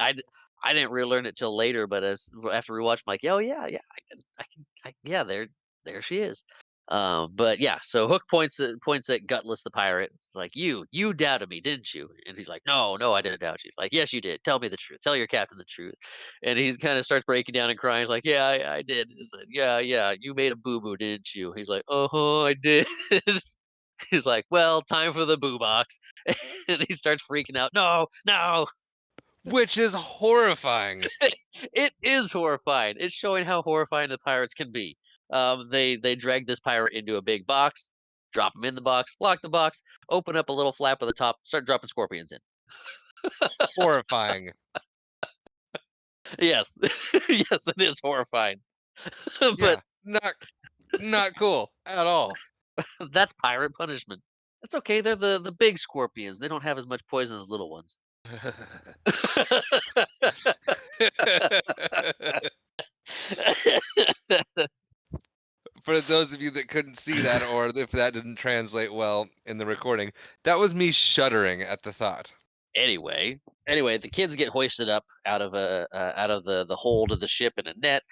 didn't really learn it till later, but as after we watched, I'm like, oh yeah, yeah, yeah, there she is. But yeah, so Hook points at Gutless the pirate. It's like, you doubted me, didn't you? And he's like, no, no, I didn't doubt you. Like, yes, you did. Tell me the truth. Tell your captain the truth. And he kind of starts breaking down and crying. He's like, yeah, I did. He's like, yeah, yeah, you made a boo boo, didn't you? He's like, I did. He's like, well, time for the boo box. And he starts freaking out. No, no. Which is horrifying. It is horrifying. It's showing how horrifying the pirates can be. They drag this pirate into a big box, drop him in the box, lock the box, open up a little flap at the top, start dropping scorpions in. Horrifying. Yes, yes, it is horrifying. But Yeah, not cool at all. that's pirate punishment. It's okay. They're the big scorpions. They don't have as much poison as little ones. For those of you that couldn't see that, or if that didn't translate well in the recording, that was me shuddering at the thought. Anyway, the kids get hoisted up out of the hold of the ship in a net.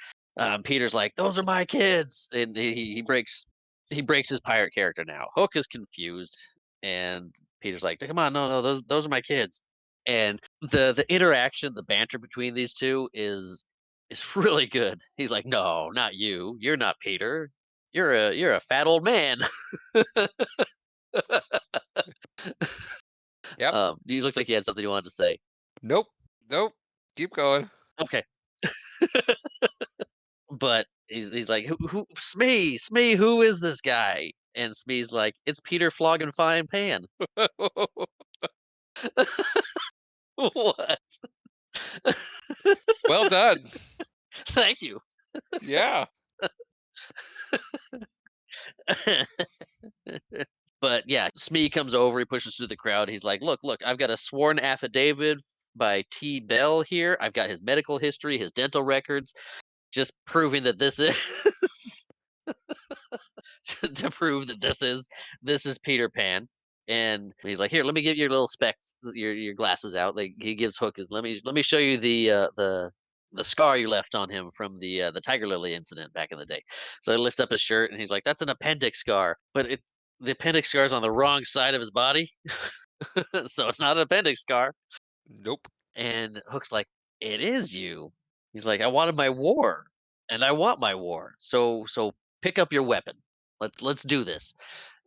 Peter's like, "Those are my kids," and he breaks his pirate character now. Hook is confused, and Peter's like, "Come on, no, no, those are my kids." And the interaction, the banter between these two is really good. He's like, "No, not you. You're not Peter. You're a fat old man." Yep. You look like you had something you wanted to say. Nope. Nope. Keep going. Okay. But he's like, who Smee, who is this guy?" And Smee's like, "It's Peter Flogging Fine Pan." What? Well done. Thank you. Yeah. But yeah, Smee comes over, he pushes through the crowd. He's like, look, I've got a sworn affidavit by T. Bell here. I've got his medical history, his dental records, just proving that this is to prove that this is Peter Pan. And he's like, "Here, let me give you your little specs, your glasses out." Like he gives Hook his, let me show you the scar you left on him from the Tiger Lily incident back in the day. So I lift up his shirt and he's like, "That's an appendix scar, but the appendix scar is on the wrong side of his body, so it's not an appendix scar." Nope. And Hook's like, "It is you." He's like, "I wanted my war, and I want my war. So pick up your weapon. Let's do this."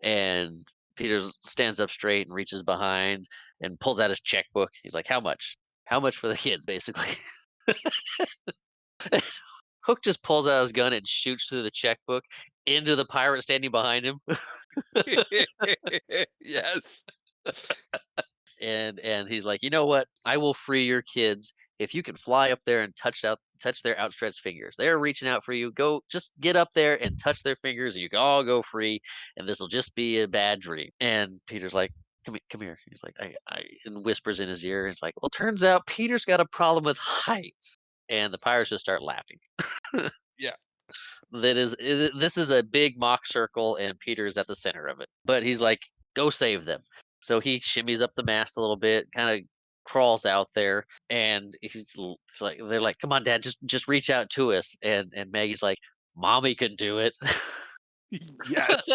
And Peter stands up straight and reaches behind and pulls out his checkbook. He's like, "How much? How much for the kids?" Basically. Hook just pulls out his gun and shoots through the checkbook into the pirate standing behind him. Yes. And he's like, "You know what? I will free your kids if you can fly up there and touch their outstretched fingers. They're reaching out for you. Go, just get up there and touch their fingers, and you can all go free. And this will just be a bad dream." And Peter's like, come here." He's like, and whispers in his ear. It's like, "Well, turns out Peter's got a problem with heights." And the pirates just start laughing. Yeah. This is a big mock circle, and Peter's at the center of it. But he's like, "Go save them." So he shimmies up the mast a little bit, kind of crawls out there, and it's like they're like, "Come on, Dad, just reach out to us." And Maggie's like, "Mommy can do it." Yes.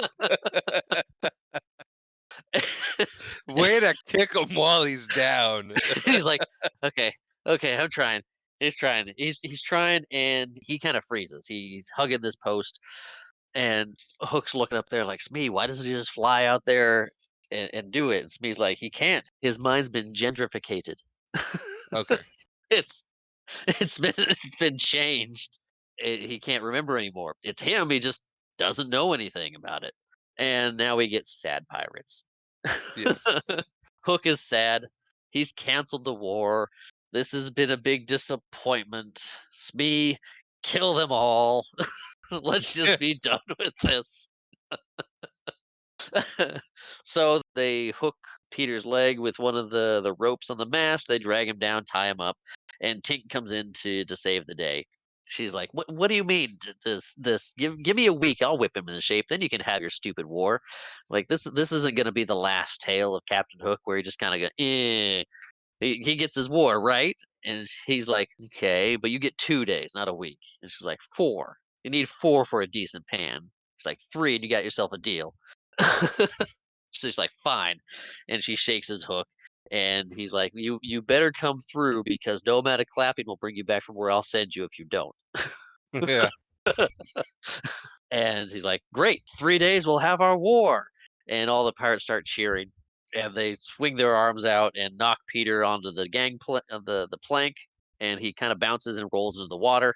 Way to kick him while he's down. He's like, "Okay, okay, I'm trying." He's trying. He's trying, and he kind of freezes. He's hugging this post, and Hook's looking up there like, "Smee, why doesn't he just fly out there and do it?" And Smee's like, "He can't. His mind's been gentrificated. Okay. it's it's been changed. He can't remember anymore. It's him. He just doesn't know anything about it." And now we get sad pirates. Yes. Hook is sad. He's canceled the war. This has been a big disappointment. Smee, kill them all. Let's just be done with this. So they hook Peter's leg with one of the ropes on the mast. They drag him down, tie him up, and Tink comes in to save the day. She's like, "What do you mean? This? Give me a week. I'll whip him into shape. Then you can have your stupid war. Like this isn't going to be the last tale of Captain Hook where he just kind of go, eh." He gets his war right, and he's like, "Okay, but you get 2 days, not a week." And she's like, "4. You need 4 for a decent pan." He's like, 3 and you got yourself a deal. So she's like, fine. And she shakes his hook. And he's like, you better come through because no amount of clapping will bring you back from where I'll send you if you don't. Yeah. And he's like, great, 3 days we'll have our war. And all the pirates start cheering. And they swing their arms out and knock Peter onto the of the plank. And he kind of bounces and rolls into the water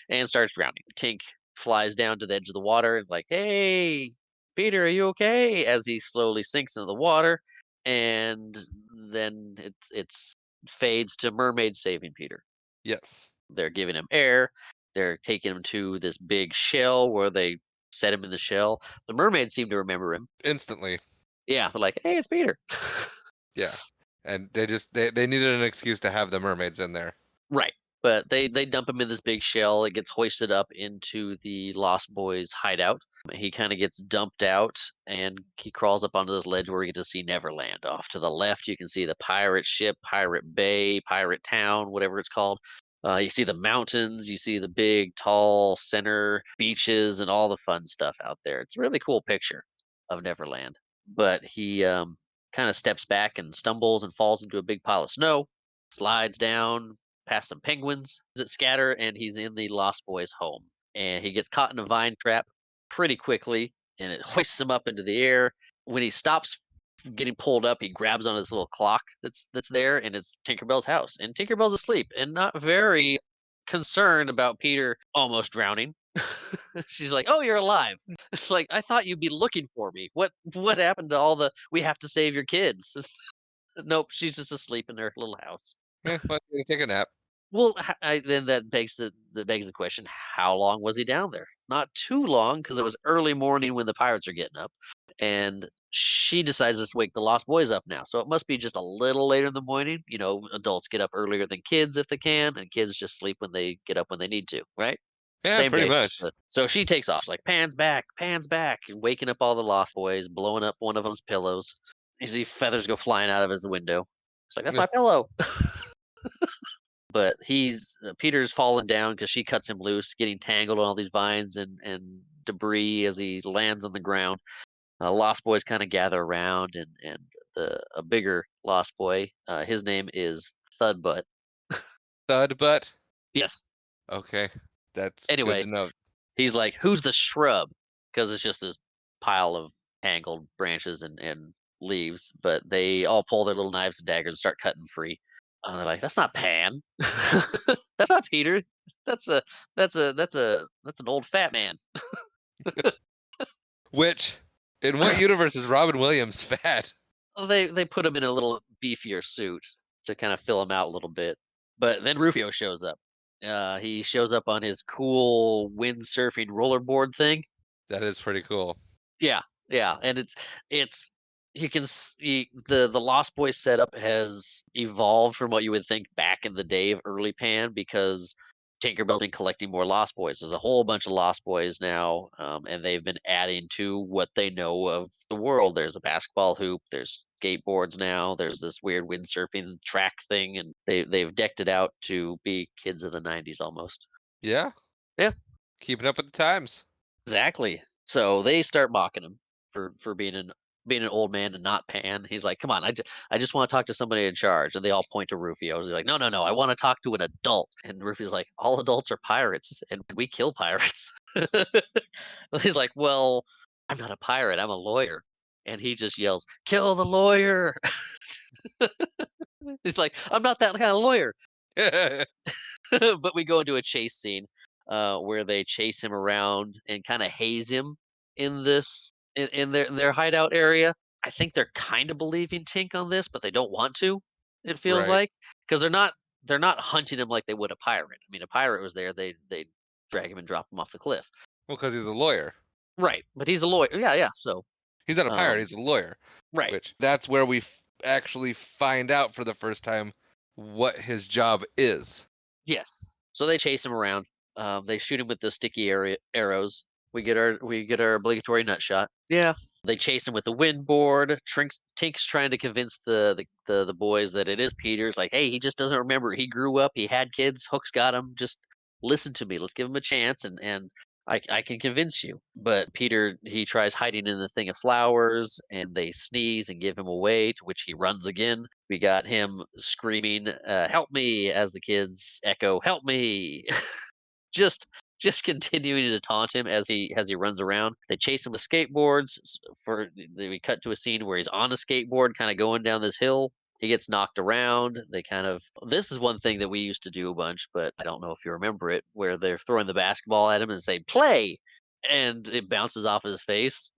and starts drowning. Tink flies down to the edge of the water and like, hey, Peter, are you okay? As he slowly sinks into the water. And then it's fades to mermaids saving Peter. Yes. They're giving him air. They're taking him to this big shell where they set him in the shell. The mermaids seem to remember him. Instantly. Yeah, they're like, "Hey, it's Peter." Yeah. And they needed an excuse to have the mermaids in there. Right. But they dump him in this big shell. It gets hoisted up into the Lost Boys hideout. He kind of gets dumped out and he crawls up onto this ledge where we get to see Neverland. Off to the left, you can see the pirate ship, Pirate Bay, Pirate Town, whatever it's called. You see the mountains, you see the big, tall center beaches, and all the fun stuff out there. It's a really cool picture of Neverland. But he kind of steps back and stumbles and falls into a big pile of snow, slides down past some penguins that scatter, and he's in the Lost Boys' home. And he gets caught in a vine trap pretty quickly, and it hoists him up into the air. When he stops getting pulled up, he grabs on his little clock that's there, and it's Tinkerbell's house. And Tinkerbell's asleep and not very concerned about Peter almost drowning. She's like, "Oh, you're alive." It's like, "I thought you'd be looking for me. What happened to all the we have to save your kids?" Nope, she's just asleep in her little house. Well, take a nap. Well, then that begs the question: how long was he down there? Not too long, because it was early morning when the pirates are getting up, and she decides to wake the Lost Boys up now. So it must be just a little later in the morning. You know, adults get up earlier than kids if they can, and kids just sleep when they get up when they need to, right? Yeah, Same pretty day. much. So she takes off, like pans back, and waking up all the Lost Boys, blowing up one of them's pillows. You see feathers go flying out of his window. It's like, that's Yeah. my pillow. But Peter's falling down because she cuts him loose, getting tangled on all these vines and debris as he lands on the ground. Lost Boys kind of gather around, and a bigger Lost Boy, his name is Thudbutt. Thud butt. Yes. Okay. That's good Anyway, to know. he's like, "Who's the shrub?" Because it's just this pile of tangled branches and leaves. But they all pull their little knives and daggers and start cutting free. They're like, "That's not Pan. That's not Peter. That's a that's an old fat man." Which, in what universe is Robin Williams fat? Well, they put him in a little beefier suit to kind of fill him out a little bit. But then Rufio shows up. He shows up on his cool windsurfing rollerboard thing. That is pretty cool. Yeah, yeah, and it's you can see the Lost Boys setup has evolved from what you would think back in the day of early Pan because Tinkerbell's been collecting more Lost Boys. There's a whole bunch of Lost Boys now, and they've been adding to what they know of the world. There's a basketball hoop. There's skateboards now. There's this weird windsurfing track thing, and they've decked it out to be kids of the '90s almost. Yeah. Yeah. Keeping up with the times. Exactly. So they start mocking him for being an old man and not Pan. He's like, "Come on, I just want to talk to somebody in charge." And they all point to Rufio. He's like, "No, no, no, I want to talk to an adult." And Rufio's like, "All adults are pirates, and we kill pirates." He's like, "Well, I'm not a pirate. I'm a lawyer." And he just yells, "Kill the lawyer!" He's like, "I'm not that kind of lawyer." But we go into a chase scene where they chase him around and kind of haze him in their hideout area. I think they're kind of believing Tink on this, but they don't want to. It feels Right. like because they're not hunting him like they would a pirate. I mean, a pirate was there, they drag him and drop him off the cliff. Well, because he's a lawyer. Right, but he's a lawyer. Yeah, yeah. So, He's not a pirate, um, he's a lawyer. right. Which, that's where we actually find out for the first time what his job is. Yes. So they chase him around. They shoot him with the sticky arrows. We get our obligatory nut shot. Yeah. They chase him with the windboard. Tink's trying to convince the boys that it is Peter's. Like, hey, he just doesn't remember. He grew up. He had kids. Hook's got him. Just listen to me. Let's give him a chance. And I can convince you. But Peter, he tries hiding in the thing of flowers, and they sneeze and give him away, to which he runs again. We got him screaming, "Help me!" as the kids echo, "Help me!" just just continuing to taunt him as he runs around. They chase him with skateboards. We cut to a scene where he's on a skateboard, kind of going down this hill. He gets knocked around. They kind of this is one thing that we used to do a bunch, but I don't know if you remember it, where they're throwing the basketball at him and say play, and it bounces off his face.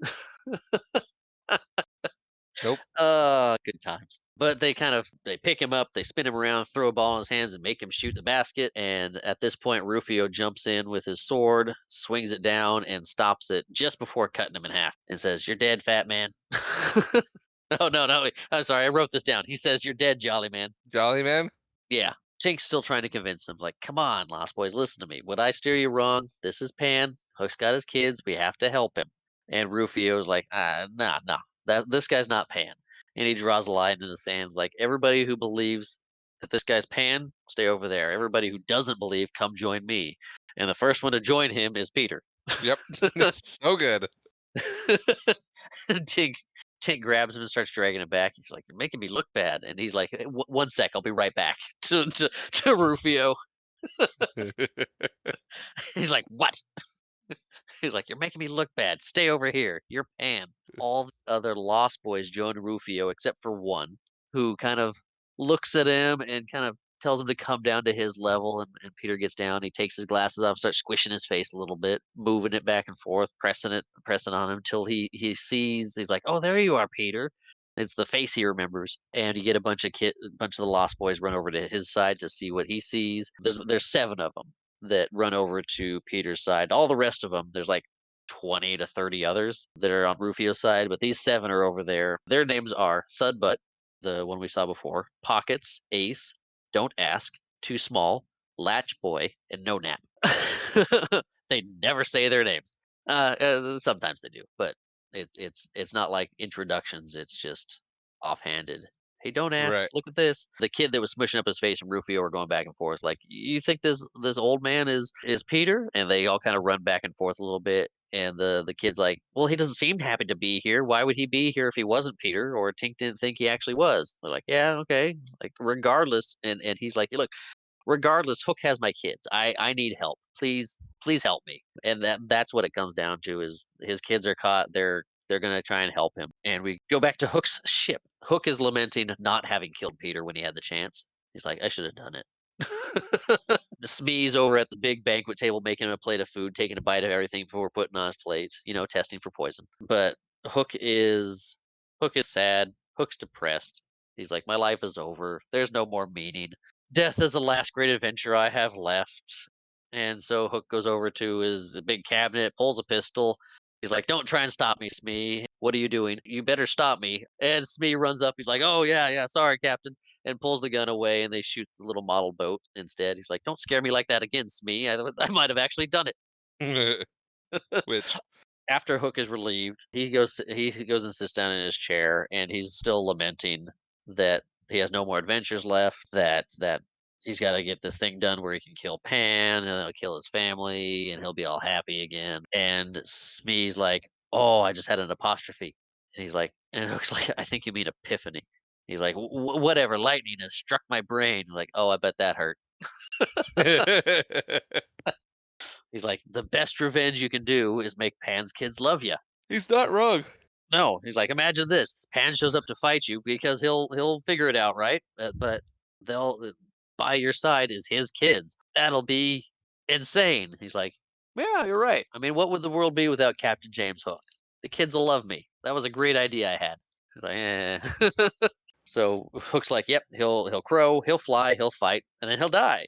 Nope. Good times. But they pick him up, they spin him around, throw a ball in his hands, and make him shoot the basket. And at this point, Rufio jumps in with his sword, swings it down, and stops it just before cutting him in half, and says, "You're dead, fat man." Oh no, no, I'm sorry, I wrote this down. He says, "You're dead, jolly man." Jolly man? Yeah. Jake's still trying to convince him, like, "Come on, Lost Boys, listen to me. Would I steer you wrong? This is Pan. Hook's got his kids. We have to help him." And Rufio's like, nah, nah. This guy's not Pan." And he draws a line in the sand, like, "Everybody who believes that this guy's Pan, stay over there. Everybody who doesn't believe, come join me." And the first one to join him is Peter. Yep. It's so good. Tink Tink grabs him and starts dragging him back. He's like, "You're making me look bad." And he's like, One sec, I'll be right back." To Rufio. He's like, "What?" He's like, "You're making me look bad. Stay over here. You're Pan." All the other Lost Boys join Rufio except for one, who kind of looks at him and kind of tells him to come down to his level. And Peter gets down. He takes his glasses off, starts squishing his face a little bit, moving it back and forth, pressing on him till he sees. He's like, "Oh, there you are, Peter." It's the face he remembers, and you get a bunch of the Lost Boys run over to his side to see what he sees. There's seven of them that run over to Peter's side. All the rest of them, there's like 20 to 30 others that are on Rufio's side, but these seven are over there. Their names are Thudbutt, the one we saw before, Pockets, Ace, Don't Ask, Too Small, Latch Boy, and No Nap. They never say their names. Sometimes they do, but it's not like introductions. It's just offhanded. "Hey, don't ask. Right. Look at this." The kid that was smushing up his face and Rufio were going back and forth. Like, "You think this old man is Peter?" And they all kind of run back and forth a little bit. And the kid's like, "Well, he doesn't seem happy to be here. Why would he be here if he wasn't Peter?" Or Tink didn't think he actually was. They're like, "Yeah, okay." Like, regardless. And he's like, "Look, regardless, Hook has my kids. I need help. Please help me." And that's what it comes down to is his kids are caught. They're gonna try and help him. And we go back to Hook's ship. Hook is lamenting not having killed Peter when he had the chance. He's like, "I should have done it." Smee's over at the big banquet table making him a plate of food, taking a bite of everything before putting on his plate, testing for poison. But Hook is Hook is sad. Hook's depressed. He's like, "My life is over. There's no more meaning. Death is the last great adventure I have left." And so Hook goes over to his big cabinet, pulls a pistol. He's like, "Don't try and stop me, Smee. What are you doing? You better stop me." And Smee runs up. He's like, "Oh, yeah, yeah, sorry, Captain," and pulls the gun away, and they shoot the little model boat instead. He's like, "Don't scare me like that again, Smee. I might have actually done it." Which After Hook is relieved, he goes and sits down in his chair, and he's still lamenting that he has no more adventures left. That he's got to get this thing done where he can kill Pan and he'll kill his family and he'll be all happy again. And Smee's like, "Oh, I just had an apostrophe." And he's like, and Hook's like, "I think you mean epiphany." He's like, Whatever. Lightning has struck my brain." Like, "Oh, I bet that hurt." He's like, "The best revenge you can do is make Pan's kids love you." He's not wrong. No, he's like, "Imagine this: Pan shows up to fight you because he'll figure it out, right? But they'll by your side is his kids. That'll be insane." He's like, "Yeah, you're right. I mean, what would the world be without Captain James Hook? The kids will love me. That was a great idea I had." He's like, "Eh." So Hook's like, "Yep, he'll crow, he'll fly, he'll fight, and then he'll die."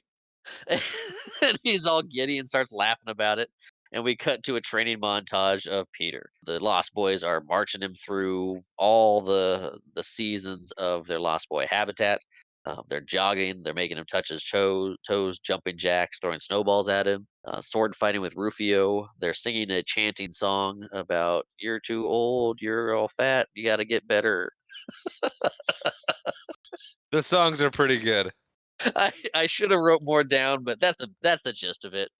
And he's all giddy and starts laughing about it. And we cut to a training montage of Peter. The Lost Boys are marching him through all the seasons of their Lost Boy habitat. They're jogging. They're making him touch his toes, jumping jacks, throwing snowballs at him. Sword fighting with Rufio. They're singing a chanting song about "You're too old. You're all fat. You got to get better." The songs are pretty good. I should have wrote more down, but that's the gist of it.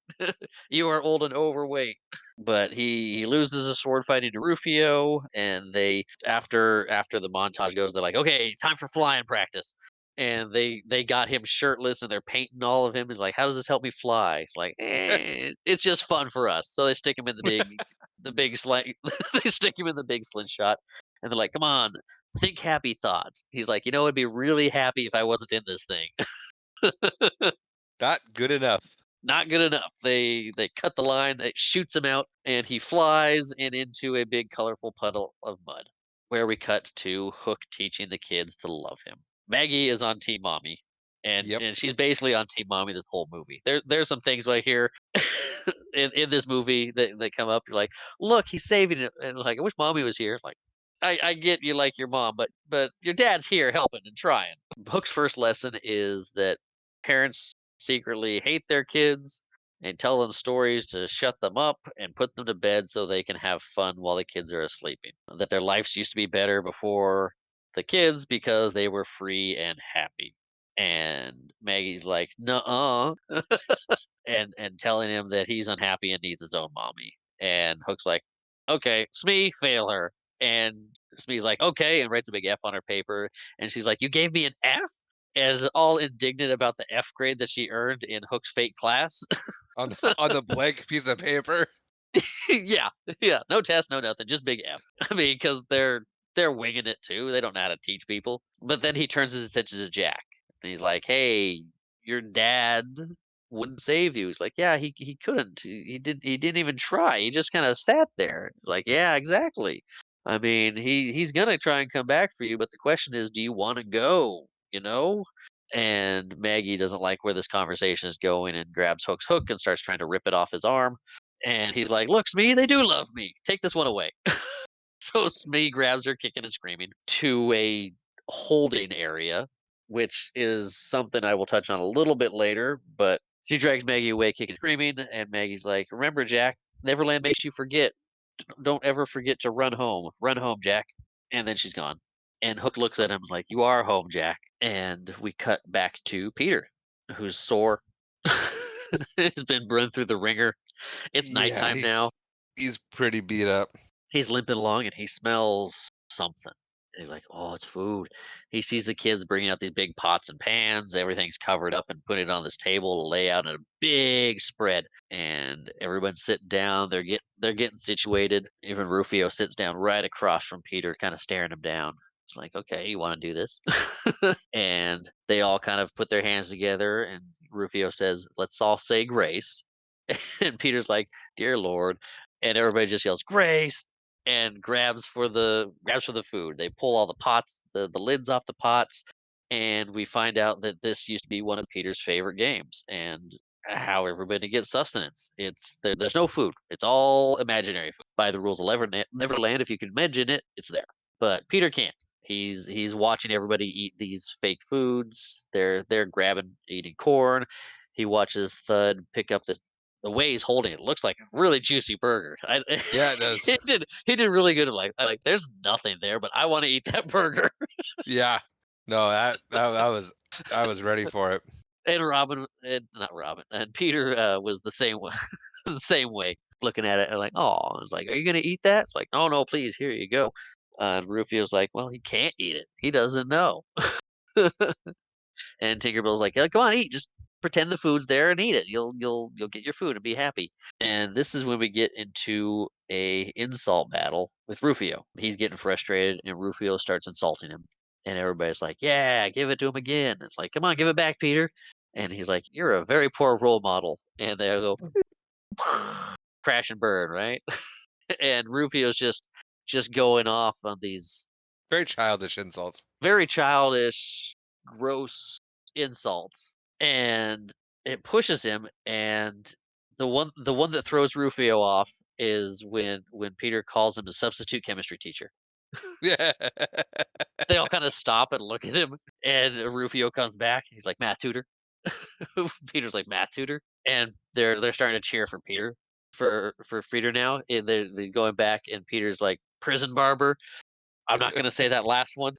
You are old and overweight. But he loses a sword fighting to Rufio, and they after the montage goes, they're like, okay, time for flying practice. And they got him shirtless and they're painting all of him. He's like, how does this help me fly? It's like, it's just fun for us. So they stick him in the big sling. They stick him in the big slingshot, and they're like, come on, think happy thoughts. He's like, I'd be really happy if I wasn't in this thing. Not good enough. Not good enough. They cut the line, it shoots him out, and he flies and into a big colorful puddle of mud, where we cut to Hook teaching the kids to love him. Maggie is on Team Mommy, and Yep. and she's basically on Team Mommy this whole movie. There's some things right here in this movie that come up. You're like, look, he's saving it, and like, I wish Mommy was here. Like, I get you like your mom, but your dad's here helping and trying. Hook's first lesson is that parents secretly hate their kids and tell them stories to shut them up and put them to bed so they can have fun while the kids are asleep. That their lives used to be better before the kids because they were free and happy. And Maggie's like, "Nuh-uh," and telling him that he's unhappy and needs his own mommy. And Hook's like, "Okay, Smee, fail her." And Smee's like, "Okay," and writes a big F on her paper. And she's like, "You gave me an F?" And is all indignant about the F grade that she earned in Hook's fake class. On the blank piece of paper. Yeah, yeah, no test, no nothing, just big F. I mean, because they're winging it too. They don't know how to teach people. But then he turns his attention to Jack, and he's like, "Hey, your dad wouldn't save you." He's like, "Yeah, he couldn't. He didn't even try. He just kind of sat there." Like, "Yeah, exactly. I mean, he's gonna try and come back for you, but the question is, do you want to go? You know?" And Maggie doesn't like where this conversation is going and grabs Hook's hook and starts trying to rip it off his arm. And he's like, "Look, Smee, they do love me. Take this one away." So Smee grabs her, kicking and screaming, to a holding area, which is something I will touch on a little bit later. But she drags Maggie away, kicking and screaming, and Maggie's like, "Remember, Jack, Neverland makes you forget. Don't ever forget to run home. Run home, Jack." And then she's gone. And Hook looks at him like, "You are home, Jack." And we cut back to Peter, who's sore. He's been run through the ringer. It's Yeah, nighttime now. he's pretty beat up. He's limping along and he smells something. And he's like, "Oh, it's food." He sees the kids bringing out these big pots and pans. Everything's covered up and put it on this table to lay out in a big spread. And everyone's sitting down. They're getting situated. Even Rufio sits down right across from Peter, kind of staring him down. It's like, "Okay, you want to do this?" And they all kind of put their hands together. And Rufio says, "Let's all say grace." And Peter's like, "Dear Lord." And everybody just yells, "Grace!" And grabs for the food. They pull all the pots, the lids off the pots, and we find out that this used to be one of Peter's favorite games and how everybody gets sustenance. There's no food. It's all imaginary food. By the rules of Neverland, if you can imagine it, it's there. But Peter can't. He's watching everybody eat these fake foods. They're grabbing, eating corn. He watches Thud pick up the way he's holding it looks like a really juicy burger. Yeah, it does. He did really good at like there's nothing there, but I want to eat that burger. Yeah. No, that was I was ready for it. And Robin, and not Robin, and Peter was the same way, the same way, looking at it and like, "Oh," it's like, "Are you gonna eat that?" It's like, "No, no, please, here you go." And Rufio's like, "Well, he can't eat it. He doesn't know." And Tinkerbell's like, "Yeah, come on, eat. Just pretend the food's there and eat it. You'll get your food and be happy." And this is when we get into a insult battle with Rufio. He's getting frustrated, and Rufio starts insulting him. And everybody's like, "Yeah, give it to him again." It's like, "Come on, give it back, Peter." And he's like, "You're a very poor role model." And they go crash and burn, right? And Rufio's just going off on these Very childish insults. very childish, gross insults, and it pushes him. And the one that throws Rufio off is when Peter calls him a substitute chemistry teacher. Yeah. They all kind of stop and look at him, and Rufio comes back. He's like, "Math tutor." Peter's like, "Math tutor," and they're starting to cheer for Peter for Peter now. And they're going back, and Peter's like, "Prison barber." I'm not gonna say that last one.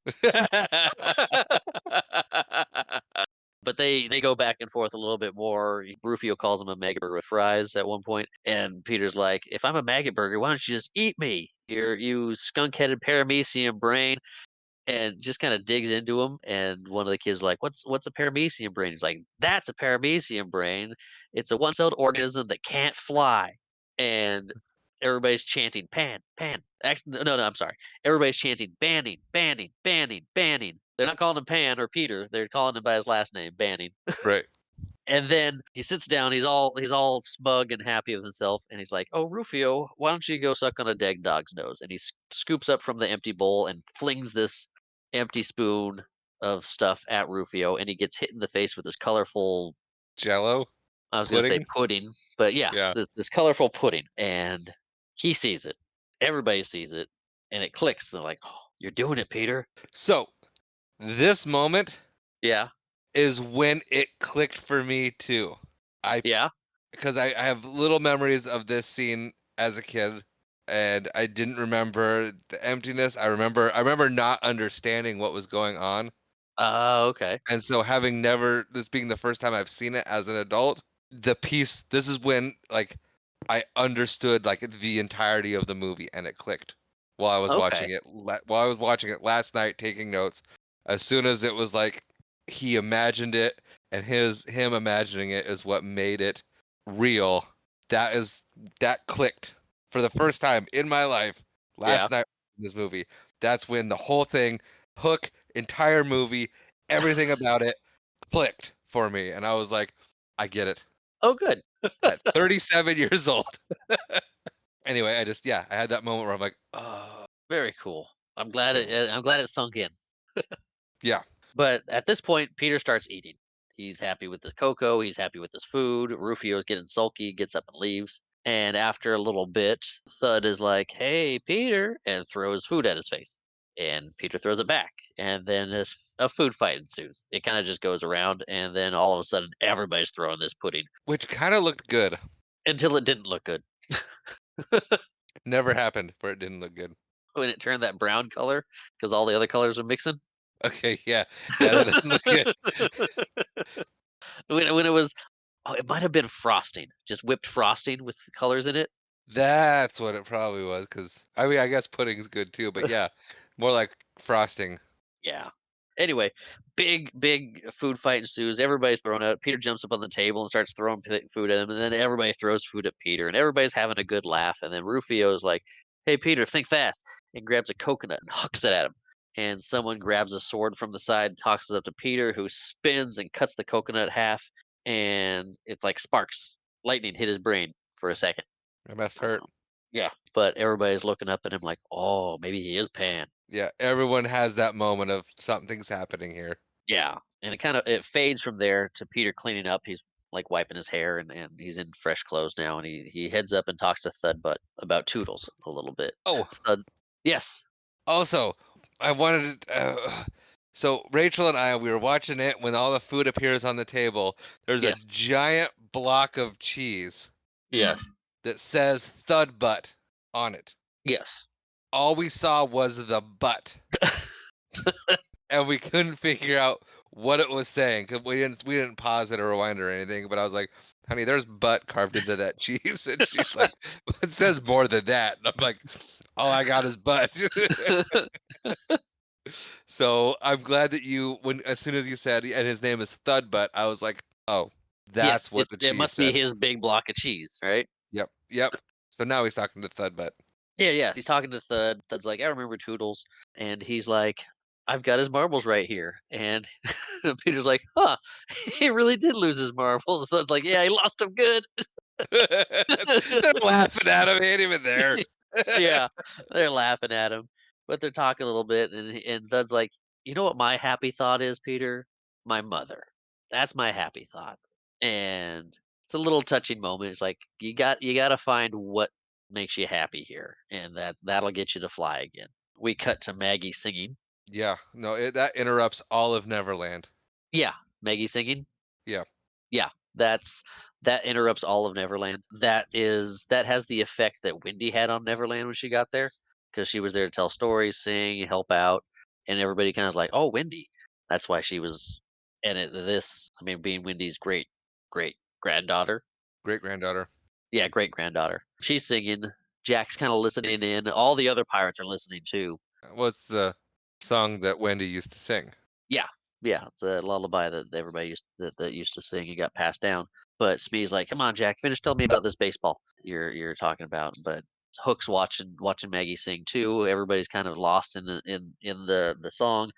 but they go back and forth a little bit more. Rufio calls him a maggot burger with fries at one point, and Peter's like, "If I'm a maggot burger, why don't you just eat me? You skunk-headed paramecium brain." And just kinda digs into him, and one of the kids like, "What's a paramecium brain?" He's like, "That's a paramecium brain. It's a one-celled organism that can't fly." And everybody's chanting, "Pan, pan." Actually, no, I'm sorry. Everybody's chanting, "Banning, banning, banning, banning." They're not calling him Pan or Peter, they're calling him by his last name, Banning. Right. And then he sits down, he's all smug and happy with himself, and he's like, "Oh, Rufio, why don't you go suck on a dead dog's nose?" And he scoops up from the empty bowl and flings this empty spoon of stuff at Rufio, and he gets hit in the face with this colorful, Jello I was gonna say pudding. pudding, but yeah, Yeah. this colorful pudding, and he sees it. Everybody sees it, and it clicks. They're like, "Oh, you're doing it, Peter." So this moment Yeah, is when it clicked for me too. I yeah. because I have little memories of this scene as a kid, and I didn't remember the emptiness. I remember not understanding what was going on, Okay. and so having never this being the first time I've seen it as an adult, the piece this is when, like, I understood, like, the entirety of the movie, and it clicked while I was Okay. watching it while I was watching it last night taking notes. As soon as it was like he imagined it and him imagining it is what made it real. That is that clicked for the first time in my life Yeah. last night in this movie. That's when the whole thing, hook, entire movie, everything about it clicked for me, and I was like, I get it. Oh, good. At 37 years old. Anyway, I had that moment where I'm like, "Oh." Very cool. I'm glad it sunk in. Yeah. But at this point, Peter starts eating. He's happy with his cocoa, he's happy with his food. Rufio's getting sulky, gets up and leaves. And after a little bit, Thud is like, "Hey, Peter," and throws food at his face. And Peter throws it back. And then a food fight ensues. It kind of just goes around, and then all of a sudden, everybody's throwing this pudding Which kinda looked good. until it didn't look good. Never happened where it didn't look good. When it turned that brown color, because all the other colors were mixing. Okay, yeah. Yeah, that didn't look good. When it was, oh, it might have been frosting, just whipped frosting with colors in it. That's what it probably was. Cause I mean, I guess pudding's good too, but yeah, more like frosting. Yeah. Anyway, big food fight ensues. Everybody's throwing out. Peter jumps up on the table and starts throwing food at him, and then everybody throws food at Peter, and everybody's having a good laugh. And then Rufio's like, "Hey, Peter, think fast!" and grabs a coconut and hucks it at him. And someone grabs a sword from the side, tosses it up to Peter, who spins and cuts the coconut in half, and it's like sparks. Lightning hit his brain for a second. It must hurt. Yeah. But everybody's looking up at him like, "Oh, maybe he is Pan." Yeah, everyone has that moment of something's happening here. Yeah, and it fades from there to Peter cleaning up. He's, like, wiping his hair, and he's in fresh clothes now, and he heads up and talks to Thudbutt about Toodles a little bit. Oh, Thud Yes, also, I wanted to, so Rachel and I, we were watching it when all the food appears on the table. There's a yes, giant block of cheese yes, that says Thud Butt on it. yes. All we saw was the butt, and we couldn't figure out what it was saying because we didn't pause it or rewind or anything. But I was like, "Honey, there's butt carved into that cheese," and she's like, "It says more than that." And I'm like, "All I got is butt." So I'm glad that when as soon as you said, and his name is Thud Butt, I was like, "Oh, Yes, that's what the it cheese must be said." his big block of cheese, right? Yep, yep. So now he's talking to Thud Butt. Yeah, yeah, he's talking to Thud. Thud's like, "I remember Toodles," and he's like, "I've got his marbles right here," and Peter's like, "Huh, he really did lose his marbles." Thud's like, "Yeah, he lost them good." They're laughing at him. He ain't even there. Yeah, they're laughing at him, but they're talking a little bit, and Thud's like, "You know what my happy thought is, Peter? My mother. That's my happy thought." And it's a little touching moment. It's like you gotta find what makes you happy here, and that'll get you to fly again. We cut to Maggie singing. Yeah, no, that interrupts all of Neverland. Yeah, Maggie singing. Yeah, Yeah, that interrupts all of Neverland. That has the effect that Wendy had on Neverland when she got there, because she was there to tell stories, sing, help out, and everybody kind of like, "Oh, Wendy." That's why she was. And I mean, being Wendy's great granddaughter. Great granddaughter. Yeah, great granddaughter. She's singing. Jack's kind of listening in. All the other pirates are listening too. What's the song that Wendy used to sing? Yeah, yeah, it's a lullaby that everybody that used to sing and got passed down. But Smee's like, "Come on, Jack, finish telling me about this baseball you're talking about." But Hook's watching Maggie sing too. Everybody's kind of lost in the song.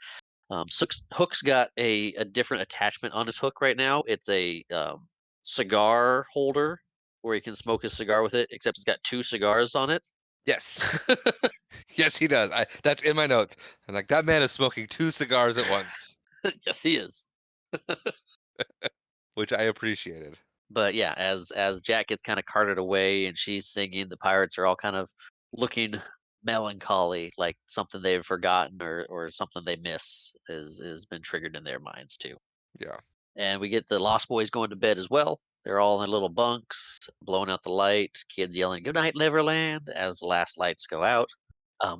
Hook's got a different attachment on his hook right now. It's a cigar holder where he can smoke his cigar with it, except it's got two cigars on it. Yes. Yes, he does. That's in my notes. I'm like, that man is smoking 2 cigars at once, Yes, he is. which I appreciated. But yeah, as Jack gets kind of carted away and she's singing, the pirates are all kind of looking melancholy, like something they've forgotten or something they miss is been triggered in their minds too. Yeah. And we get the Lost Boys going to bed as well. They're all in little bunks, blowing out the light, kids yelling "Good night, Neverland" as the last lights go out.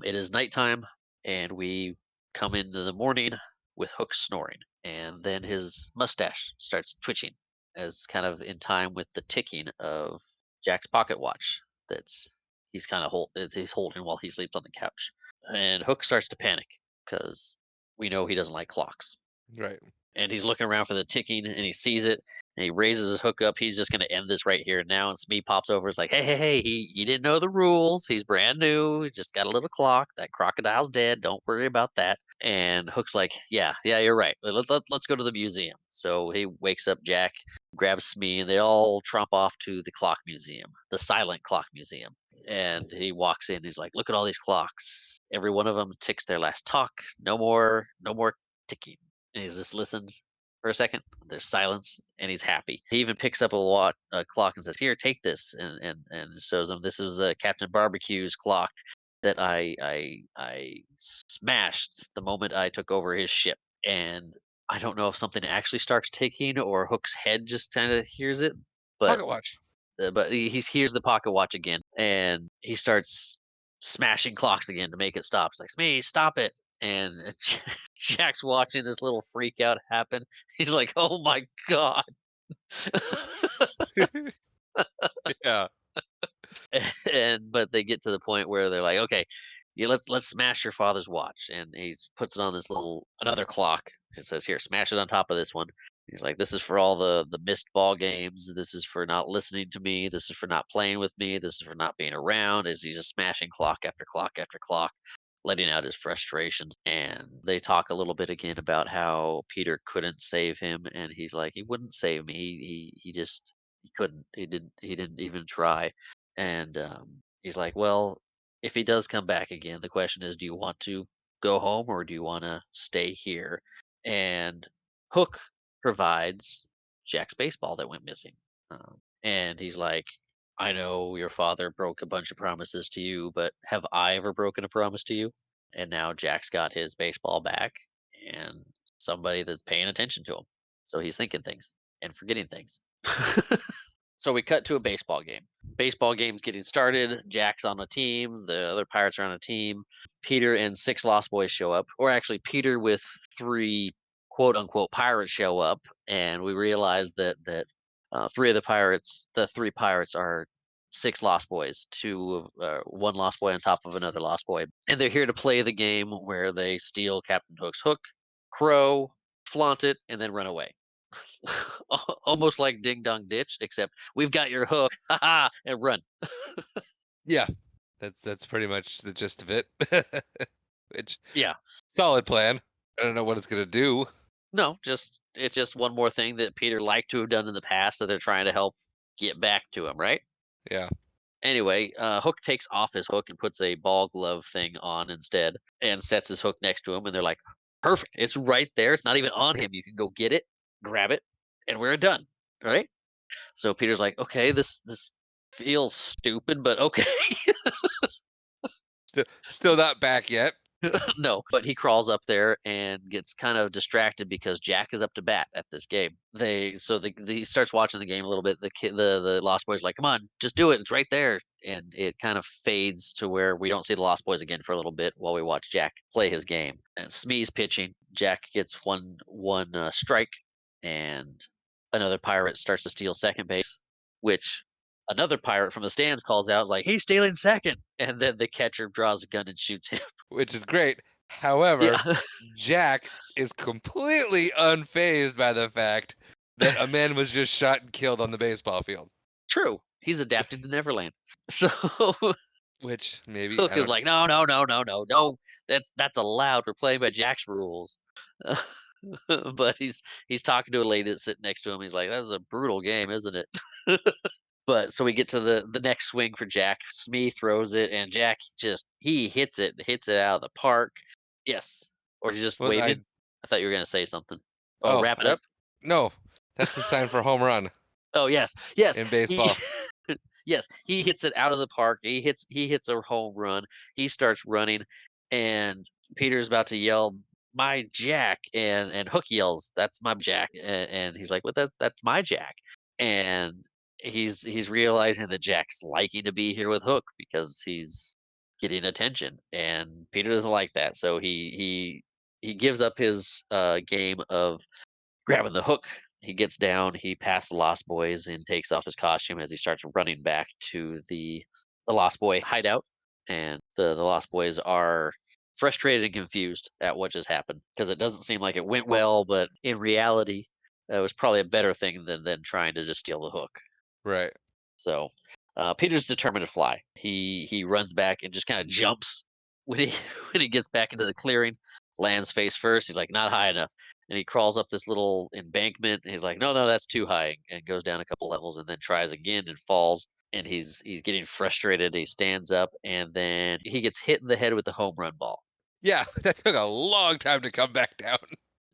It is nighttime, and we come into the morning with Hook snoring, and then his mustache starts twitching, as kind of in time with the ticking of Jack's pocket watch. That's he's holding while he sleeps on the couch, and Hook starts to panic because we know he doesn't like clocks, Right. and he's looking around for the ticking and he sees it and he raises his hook up. He's just going to end this right here and now. And Smee pops over. It's like, hey, he didn't know the rules. He's brand new. He just got a little clock. That crocodile's dead. Don't worry about that. And Hook's like, yeah, you're right. Let's go to the museum. So he wakes up Jack, grabs Smee, and they all tromp off to the clock museum, the silent clock museum. And he walks in. He's like, look at all these clocks. Every one of them ticks their last talk. No more ticking, and he just listens for a second. There's silence, and he's happy. He even picks up a clock and says, "Here, take this," and shows him this is Captain Barbecue's clock that I smashed the moment I took over his ship. And I don't know if something actually starts ticking or Hook's head just kind of hears it, but Pocket watch. he hears the pocket watch again, and he starts smashing clocks again to make it stop. It's like, "Smee, stop it!" And Jack's watching this little freak out happen. He's like, "Oh my god!" Yeah. And but they get to the point where they're like, "Okay, yeah, let's smash your father's watch." And he puts it on this little another clock. It says, "Here, smash it on top of this one." He's like, "This is for all the missed ball games. This is for not listening to me. This is for not playing with me. This is for not being around." As he's just smashing clock after clock after clock, letting out his frustration. And they talk a little bit again about how Peter couldn't save him, and he's like, "He wouldn't save me. He just he couldn't. He didn't even try." And he's like, "Well, if he does come back again, the question is, do you want to go home or do you want to stay here?" And Hook provides Jack's baseball that went missing. And he's like, "I know your father broke a bunch of promises to you, but have I ever broken a promise to you?" And now Jack's got his baseball back and somebody that's paying attention to him. So he's thinking things and forgetting things. So we cut to a baseball game. Baseball game's getting started. Jack's on a team. The other pirates are on a team. Peter and six Lost Boys show up, or actually Peter with three quote unquote pirates show up, and we realize that three of the three pirates are six Lost Boys, one Lost Boy on top of another Lost Boy, and they're here to play the game where they steal Captain Hook's hook, crow, flaunt it, and then run away. Almost like Ding Dong Ditch, except we've got your hook, haha, and run. Yeah. That's pretty much the gist of it. Which Yeah. solid plan. I don't know what it's gonna do. No, just it's just one more thing that Peter liked to have done in the past that they're trying to help get back to him, right? Yeah. Anyway, Hook takes off his hook and puts a ball glove thing on instead and sets his hook next to him, and they're like, "Perfect. It's right there. It's not even on him. You can go get it, grab it, and we're done." Right? So Peter's like, "Okay, this feels stupid, but okay." Still not back yet. No, but he crawls up there and gets kind of distracted because Jack is up to bat at this game. He starts watching the game a little bit. The Lost Boys are like, "Come on, just do it. It's right there." And it kind of fades to where we don't see the Lost Boys again for a little bit while we watch Jack play his game. And Smee's pitching. Jack gets one strike, and another pirate starts to steal second base, which another pirate from the stands calls out like, "He's stealing second!" And then the catcher draws a gun and shoots him. which is great. However, Yeah, Jack is completely unfazed by the fact that a man was just shot and killed on the baseball field. true. He's adapted to Neverland. So Which maybe Hook I is don't. like, "No, no, no, no, no, no. That's allowed. We're playing by Jack's rules." But he's talking to a lady that's sitting next to him. He's like, "That was a brutal game, isn't it?" But so we get to the next swing for Jack. Smee throws it, and Jack just he hits it out of the park. Yes. Or you just Well, waving? I thought you were gonna say something. Oh, oh, wrap it up? no, that's the sign for home run Oh, yes. Yes. in He baseball. yes, he hits it out of the park. He hits a home run. He starts running, and Peter's about to yell, "My Jack!" And Hook yells, "That's my Jack!" And he's like, "What? That's my Jack!" And he's realizing that Jack's liking to be here with Hook because he's getting attention, and Peter doesn't like that. So he gives up his game of grabbing the hook. He gets down, he passes the Lost Boys and takes off his costume as he starts running back to the Lost Boy hideout. And the Lost Boys are frustrated and confused at what just happened because it doesn't seem like it went well, but in reality, it was probably a better thing than trying to just steal the hook. Right. So Peter's determined to fly. He runs back and just kind of jumps when he when he gets back into the clearing, lands face first. He's like, not high enough, and he crawls up this little embankment. And he's like, no, no, that's too high, and goes down a couple levels, and then tries again and falls. And he's getting frustrated. He stands up, and then he gets hit in the head with the home run ball. Yeah, that took a long time to come back down.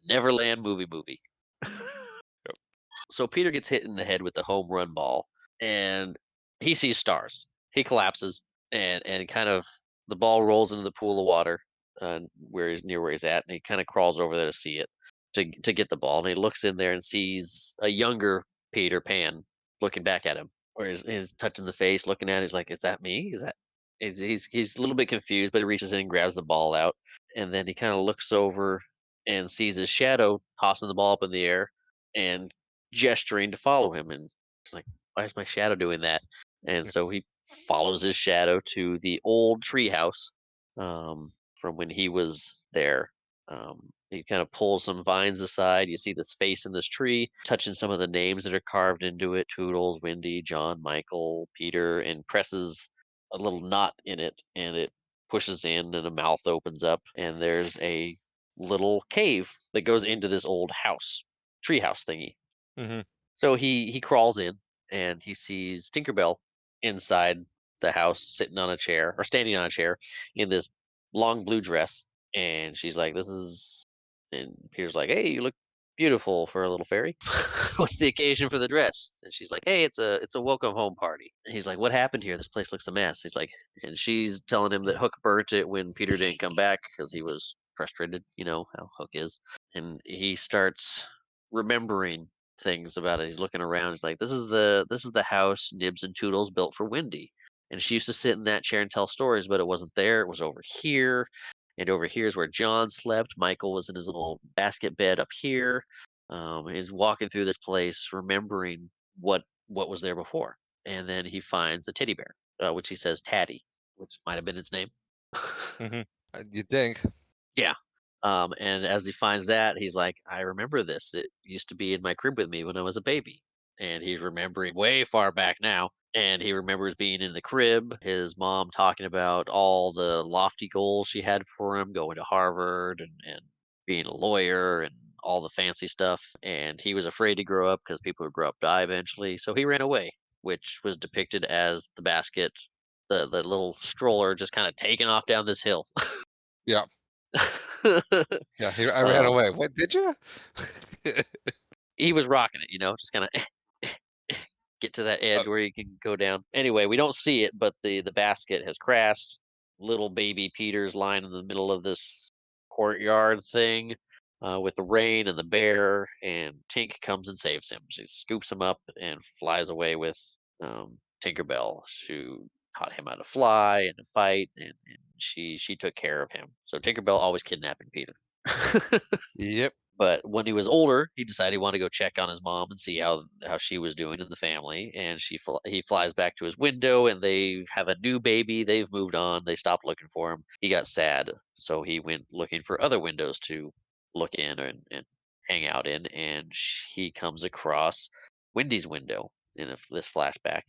Neverland movie. So Peter gets hit in the head with the home run ball, and he sees stars. He collapses, and kind of the ball rolls into the pool of water, where he's near where he's at, and he kind of crawls over there to see it, to get the ball, and he looks in there and sees a younger Peter Pan looking back at him, or he's touching the face, looking at it. He's like, "Is that me? Is that?" He's a little bit confused, but he reaches in and grabs the ball out, and then he kind of looks over and sees his shadow tossing the ball up in the air, and gesturing to follow him, and it's like, "Why is my shadow doing that?" And so he follows his shadow to the old treehouse, from when he was there. He kind of pulls some vines aside. You see this face in this tree, touching some of the names that are carved into it: Toodles, Wendy, John, Michael, Peter, and presses a little knot in it, and it pushes in, and a mouth opens up, and there's a little cave that goes into this old house, treehouse thingy. Hmm. So he crawls in and he sees Tinkerbell inside the house, sitting on a chair or standing on a chair in this long blue dress, and she's like, "This is." And Peter's like, "Hey, you look beautiful for a little fairy. What's the occasion for the dress?" And she's like, "Hey, it's a welcome home party." And he's like, "What happened here? This place looks a mess." He's like, and she's telling him that Hook burnt it when Peter didn't come back because he was frustrated. You know how Hook is, and he starts remembering things about it. He's looking around. He's like, "This is the house Nibs and Toodles built for Wendy, and she used to sit in that chair and tell stories, but it wasn't there. It was over here, and over here is where John slept. Michael was in his little basket bed up here." He's walking through this place, remembering what was there before, and then he finds a teddy bear, which he says Taddy, which might have been its name. Hmm. You'd think. Yeah. And as he finds that, he's like, I remember this. It used to be in my crib with me when I was a baby. And he's remembering way far back now. And he remembers being in the crib, his mom talking about all the lofty goals she had for him, going to Harvard and being a lawyer and all the fancy stuff. And he was afraid to grow up because people who grow up die eventually. So he ran away, which was depicted as the basket, the little stroller just kind of taking off down this hill. Yeah. Yeah. Here I ran um, away. What did you? he was rocking it, just kind of get to that edge where you can go down. Anyway, we don't see it, but the basket has crashed. Little baby Peter's lying in the middle of this courtyard thing, with the rain and the bear, and Tink comes and saves him. She scoops him up and flies away with Tinkerbell, who taught him how to fly and to fight, and she took care of him. So Tinkerbell always kidnapping Peter. Yep. But when he was older, he decided he wanted to go check on his mom and see how she was doing in the family. And he flies back to his window, and they have a new baby. They've moved on. They stopped looking for him. He got sad, so he went looking for other windows to look in and hang out in. And he comes across Wendy's window in this flashback.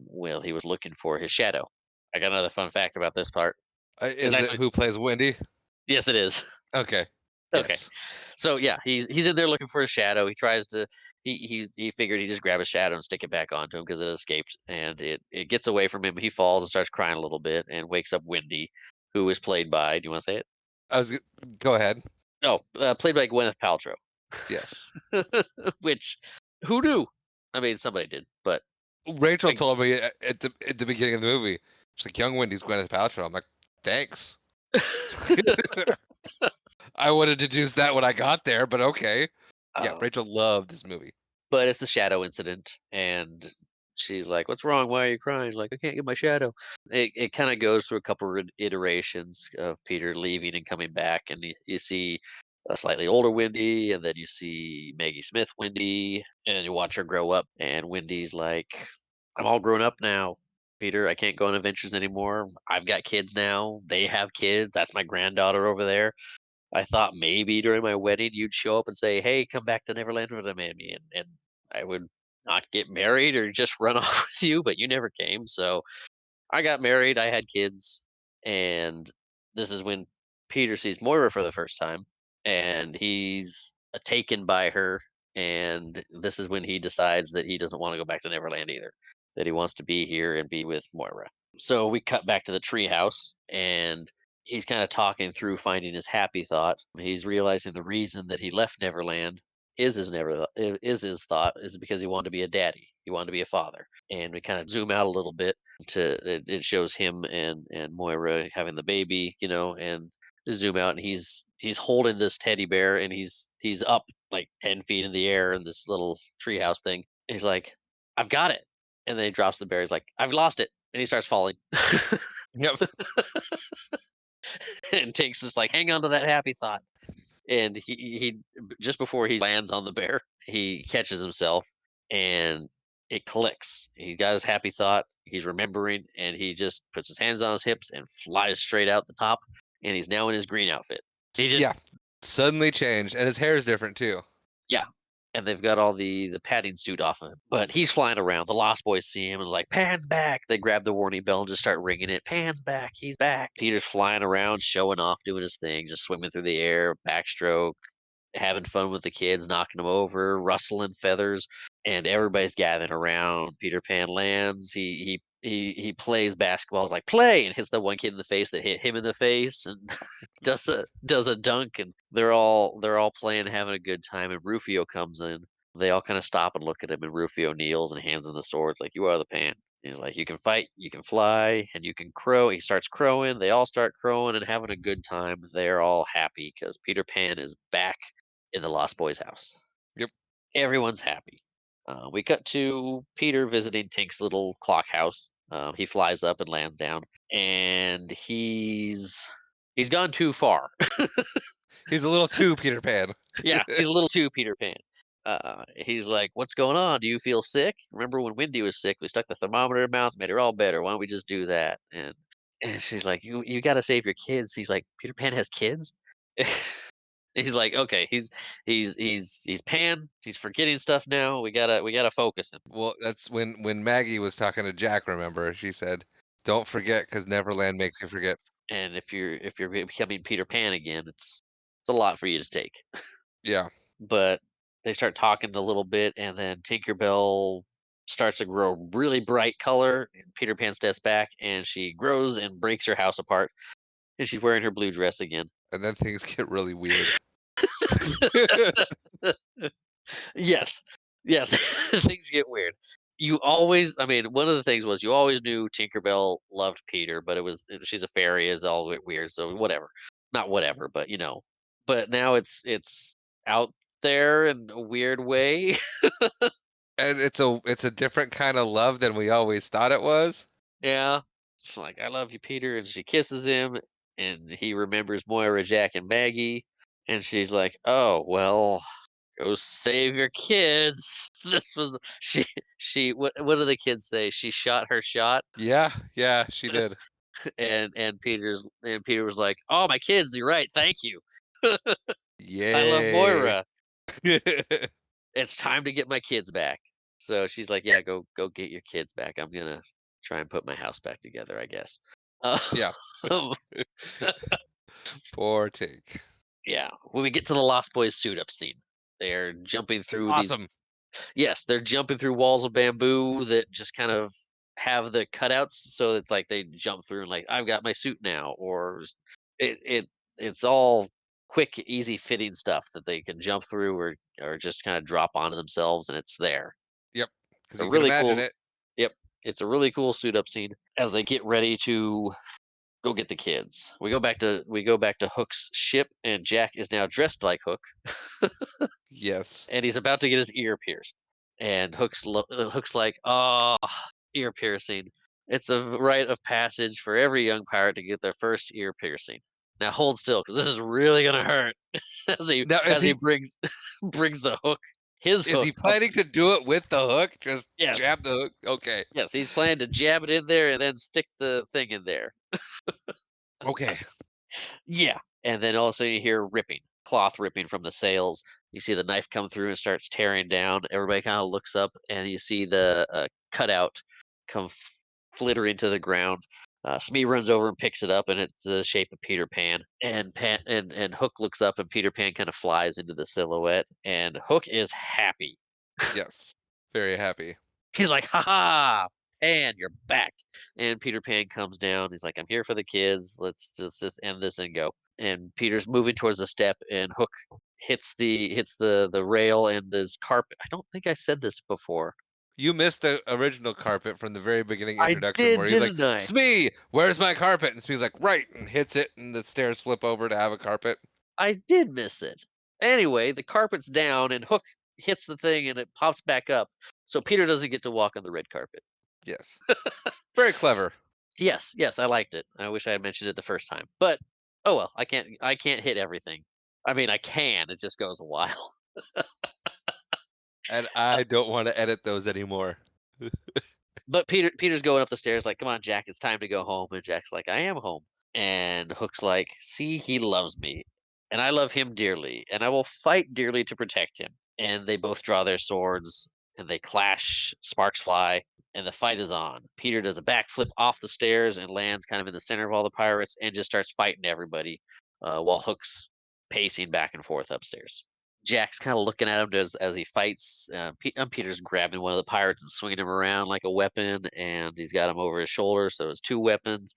Well, he was looking for his shadow. I got another fun fact about this part. It's Is it actually who plays Wendy? yes, it is. Okay. Okay. Yes. So yeah, he's in there looking for his shadow. He tries to he figured he'd just grab his shadow and stick it back onto him because it escaped and it gets away from him. He falls and starts crying a little bit and wakes up Wendy, who is played by do you want to say it? I was. Go ahead. No, played by Gwyneth Paltrow. Yes. Which who knew? I mean, somebody did, but Rachel like, told me at the beginning of the movie, she's like, "Young Wendy's Gwyneth Paltrow." I'm like, "Thanks." I would have deduced that when I got there, but okay. Yeah, uh, Rachel loved this movie. but it's the shadow incident, and she's like, "What's wrong? Why are you crying?" She's like, "I can't get my shadow." It kind of goes through a couple of iterations of Peter leaving and coming back, and you see a slightly older Wendy, and then you see Maggie Smith Wendy, and you watch her grow up. And Wendy's like, "I'm all grown up now, Peter. I can't go on adventures anymore. I've got kids now. They have kids. That's my granddaughter over there. I thought maybe during my wedding you'd show up and say, "Hey, come back to Neverland with me," and I would not get married or just run off with you, but you never came. So I got married, I had kids, and this is when Peter sees Moira for the first time, and he's taken by her, and this is when he decides that he doesn't want to go back to Neverland either, that he wants to be here and be with Moira. So we cut back to the treehouse, and he's kind of talking through finding his happy thought. He's realizing the reason that he left Neverland is his thought is because he wanted to be a daddy. He wanted to be a father. And we kind of zoom out a little bit to it shows him and Moira having the baby, and zoom out and he's holding this teddy bear and he's up like 10 feet in the air in this little treehouse thing. He's like, "I've got it," and then he drops the bear. He's like, "I've lost it," and he starts falling. Yep. And takes just like, "Hang on to that happy thought." And he just before he lands on the bear, he catches himself and it clicks. He got his happy thought, he's remembering, and he just puts his hands on his hips and flies straight out the top, and he's now in his green outfit. He just Yeah. Suddenly changed, and his hair is different too. yeah. And they've got all the padding suit off of him. But he's flying around. The Lost Boys see him and like, "Pan's back." They grab the warning bell and just start ringing it. "Pan's back. He's back." Peter's flying around, showing off, doing his thing, just swimming through the air, backstroke, having fun with the kids, knocking them over, rustling feathers, and everybody's gathering around. Peter Pan lands. He plays basketball. He's like, "Play," and hits the one kid in the face that hit him in the face, and does a dunk, and they're all playing, having a good time. And Rufio comes in. They all kind of stop and look at him, and Rufio kneels and hands him the swords, like, "You are the Pan." He's like, "You can fight, you can fly, and you can crow." He starts crowing. They all start crowing and having a good time. They're all happy because Peter Pan is back in the Lost Boys' house. Yep. Everyone's happy. We cut to Peter visiting Tink's little clock house. He flies up and lands down, and he's gone too far. He's a little too Peter Pan. Yeah, he's a little too Peter Pan. He's like, "What's going on? Do you feel sick? Remember when Wendy was sick? We stuck the thermometer in her mouth, made her all better. Why don't we just do that?" And she's like, "You got to save your kids." He's like, "Peter Pan has kids." He's like, "Okay, he's Pan. He's forgetting stuff now. We gotta focus him." Well, that's when Maggie was talking to Jack, remember? She said, "Don't forget, because Neverland makes you forget." And if you're becoming Peter Pan again, it's a lot for you to take. Yeah. But they start talking a little bit, and then Tinkerbell starts to grow really bright color. And Peter Pan steps back, and she grows and breaks her house apart, and she's wearing her blue dress again. And then things get really weird. Yes. Yes. Things get weird. I mean, one of the things was you always knew Tinkerbell loved Peter, but she's a fairy, is all a bit weird. So whatever. Not whatever, but but now it's out there in a weird way. And it's a different kind of love than we always thought it was. Yeah. She's like, "I love you, Peter," and she kisses him, and he remembers Moira, Jack, and Maggie, And she's like, "Oh, well, go save your kids." This was she what do the kids say? She shot her shot, Yeah, yeah, she did. and Peter was like, "Oh, my kids, you're right. Thank you. I love Yay. Moira. It's time to get my kids back." So she's like, "Yeah, go get your kids back. I'm gonna try and put my house back together, I guess." Uh, Yeah. Poor Tink. yeah, when we get to the Lost Boys suit up scene, they're jumping through these. Awesome. Yes, they're jumping through walls of bamboo that just kind of have the cutouts, so it's like they jump through and like, "I've got my suit now," or it's all quick, easy fitting stuff that they can jump through or just kinda drop onto themselves, and it's there. Yep. Because A you can really imagine cool. it. Yep, it's a really cool suit up scene as they get ready to go get the kids. We go back to Hook's ship, and Jack is now dressed like Hook, Yes. and he's about to get his ear pierced. And Hook's like, "Oh, ear piercing. It's a rite of passage for every young pirate to get their first ear piercing. Now hold still, because this is really gonna hurt." Now, As he brings brings the hook, his is hook he up. planning to do it with the hook? Just Yes, jab the hook? Okay. yes, he's planning to jab it in there and then stick the thing in there. Okay. Yeah, and then also you hear ripping, cloth ripping from the sails. You see the knife come through and starts tearing down. Everybody kind of looks up, and you see the cutout come flittering to the ground. Smee runs over and picks it up, and it's the shape of Peter Pan. And Hook looks up, and Peter Pan kind of flies into the silhouette, and Hook is happy. Yes. Very happy. He's like, "Ha ha, Pan, you're back." And Peter Pan comes down. He's like, "I'm here for the kids. Let's just end this and go." And Peter's moving towards the step, and Hook hits the rail and this carpet. I don't think I said this before. You missed the original carpet from the very beginning I introduction did, where he's like, didn't I? Smee, where's my carpet? And Smee's like, right, and hits it, and the stairs flip over to have a carpet. I did miss it. Anyway, the carpet's down, and Hook hits the thing, and it pops back up. So Peter doesn't get to walk on the red carpet. Yes. Very clever. Yes, yes, I liked it. I wish I had mentioned it the first time. But oh well, I can't hit everything. I mean, I can, it just goes a while. And Uh, I don't want to edit those anymore. but Peter's going up the stairs like, "Come on, Jack, it's time to go home." And Jack's like, "I am home." And Hook's like, "See, he loves me, and I love him dearly, and I will fight dearly to protect him." And they both draw their swords, and they clash, sparks fly, and the fight is on. Peter does a backflip off the stairs and lands kind of in the center of all the pirates and just starts fighting everybody, while Hook's pacing back and forth upstairs. Jack's kind of looking at him as he fights. Peter's grabbing one of the pirates and swinging him around like a weapon, and he's got him over his shoulder, so it's two weapons.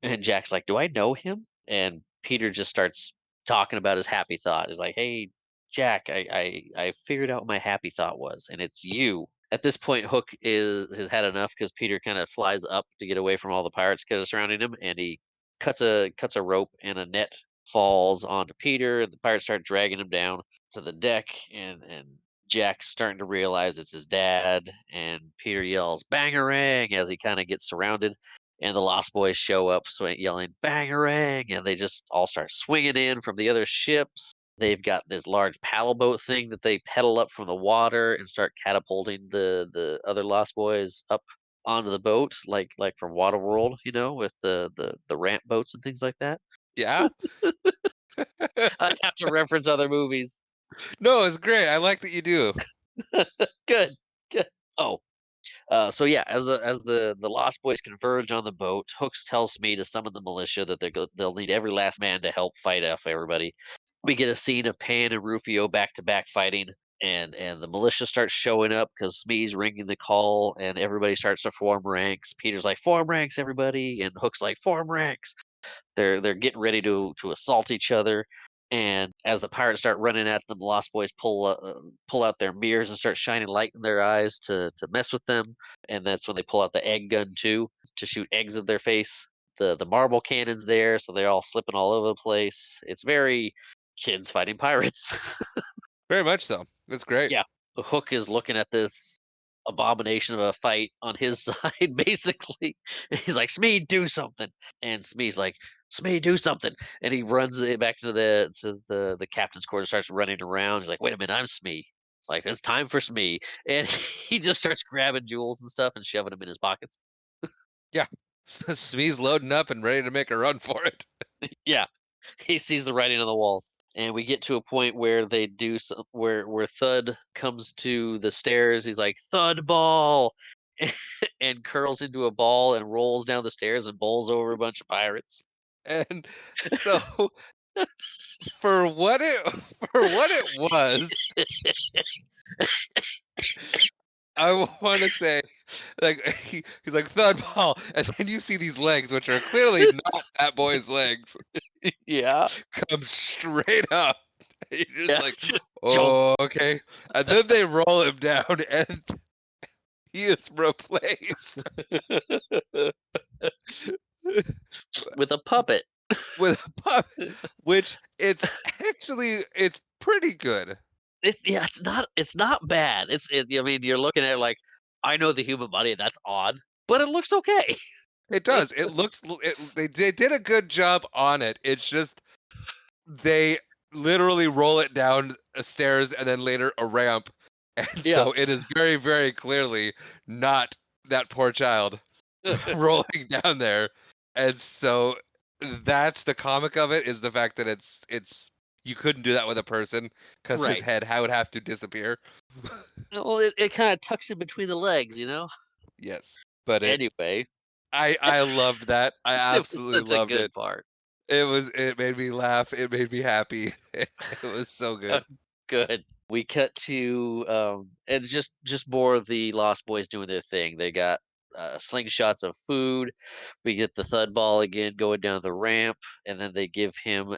And Jack's like, "Do I know him?" And Peter just starts talking about his happy thought. He's like, "Hey, Jack, I figured out what my happy thought was, and it's you." At this point, Hook is has had enough because Peter kind of flies up to get away from all the pirates because are surrounding him, and he cuts a rope, and a net falls onto Peter. And the pirates start dragging him down to the deck, and Jack's starting to realize it's his dad. And Peter yells "Bangarang" as he kind of gets surrounded, and the Lost Boys show up, yelling "Bangarang," and they just all start swinging in from the other ships. They've got this large paddle boat thing that they pedal up from the water and start catapulting the other Lost Boys up onto the boat, like from Waterworld, with the ramp boats and things like that. Yeah? I'd have to reference other movies. No, it's great. I like that you do. Good, good. Oh, so yeah, as the Lost Boys converge on the boat, Hooks tells me to summon the militia that they'll need every last man to help fight off everybody. We get a scene of Pan and Rufio back to back fighting, and the militia starts showing up because Smee's ringing the call, and everybody starts to form ranks. Peter's like, "Form ranks, everybody," and Hook's like, "Form ranks." They're getting ready to assault each other, and as the pirates start running at them, the Lost Boys pull out their mirrors and start shining light in their eyes to mess with them, and that's when they pull out the egg gun too to shoot eggs at their face. The marble cannon's there, so they're all slipping all over the place. It's very kids fighting pirates. Very much so. It's great. Yeah, the Hook is looking at this abomination of a fight on his side, basically. He's like, "Smee, do something," and Smee's like, Smee, do something. And he runs it back to the captain's quarters, starts running around. He's like, wait a minute, I'm Smee. It's like, it's time for Smee. And he just starts grabbing jewels and stuff and shoving them in his pockets. Yeah. Smee's loading up and ready to make a run for it. Yeah. He sees the writing on the walls. And we get to a point where they do some, where Thud comes to the stairs. He's like, Thud ball, and curls into a ball and rolls down the stairs and bowls over a bunch of pirates. And so for what it for what it was, I want to say, like he's like thud ball, and then you see these legs, which are clearly not that boy's legs, Yeah, come straight up. You're just yeah, like, just jump. oh, okay, and then they roll him down, and he is replaced With a puppet. with a puppet, which it's pretty good. It's yeah, it's not bad. I mean, you're looking at it like, I know the human body, that's odd, but it looks okay. It does. It looks. They did a good job on it. It's just they literally roll it down a stairs and then later a ramp, and Yeah. so it is very, very clearly not that poor child rolling down there. And so that's the comic of it, is the fact that it's you couldn't do that with a person because his Right. head would have to disappear. Well, it kinda tucks in between the legs, you know? Yes, but Anyway, I loved that. I it was absolutely such a loved good it. part. It made me laugh, it made me happy. It was so Uh, good. Good. We cut to, and just more of the Lost Boys doing their thing. They got, slingshots of food. We get the Thud Ball again going down the ramp, and then they give him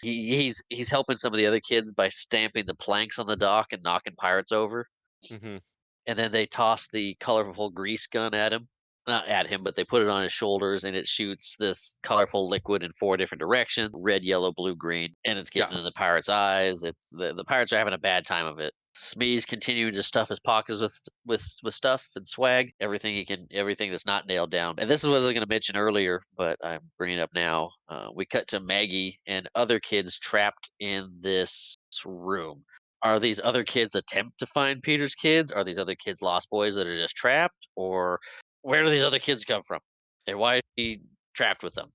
he's helping some of the other kids by stamping the planks on the dock and knocking pirates over. Mhm. And then they toss the colorful grease gun at him. Not at him, but they put it on his shoulders and it shoots this colorful liquid in four different directions: red, yellow, blue, green. And it's Yeah. getting in the pirates' eyes. The pirates are having a bad time of it. Smee's continuing to stuff his pockets with stuff and swag, everything he can, everything that's not nailed down. And this is what I was going to mention earlier, but I'm bringing it up now. We cut to Maggie and other kids trapped in this room. Are these other kids attempt to find Peter's kids? Are these other kids lost boys that are just trapped? Or where do these other kids come from? And why is he trapped with them?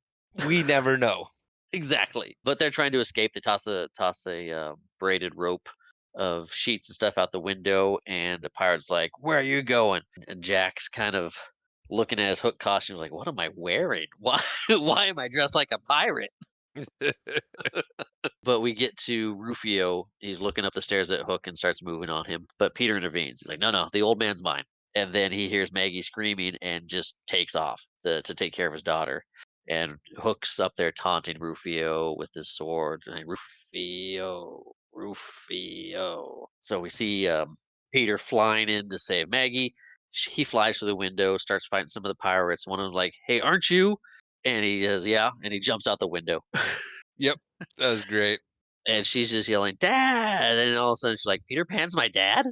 We never know. Exactly. But they're trying to escape. They toss a braided rope of sheets and stuff out the window, and the pirate's like, "Where are you going?" And Jack's kind of looking at his Hook costume, like, "What am I wearing? Why? Why am I dressed like a pirate?" But we get to Rufio. He's looking up the stairs at Hook and starts moving on him. But Peter intervenes. He's like, no, no, the old man's mine. And then he hears Maggie screaming and just takes off to take care of his daughter. And Hook's up there taunting Rufio with his sword. And Rufio, Rufio. So we see Peter flying in to save Maggie. He flies through the window, starts fighting some of the pirates. One of them's like, hey, aren't you? And he says, yeah. And he jumps out the window. Yep. That was great. And she's just yelling, "Dad!" And all of a sudden she's like, "Peter Pan's my dad?"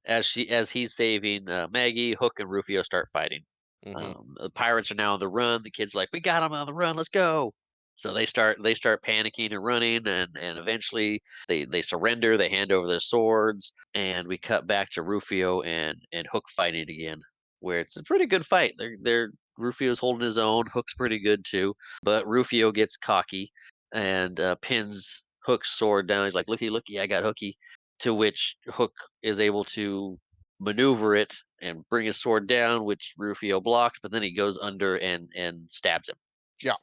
As he's saving, Maggie, Hook and Rufio start fighting. Mhm. The pirates are now on the run. The kid's like, "We got him on the run. Let's go." So they start panicking and running, and eventually they surrender. They hand over their swords, and we cut back to Rufio and Hook fighting again, where it's a pretty good fight. They're Rufio's holding his own. Hook's pretty good too, but Rufio gets cocky and pins Hook's sword down. He's like, "Looky, looky, I got Hooky." To which Hook is able to maneuver it and bring his sword down, which Rufio blocks, but then he goes under and stabs him. Yeah.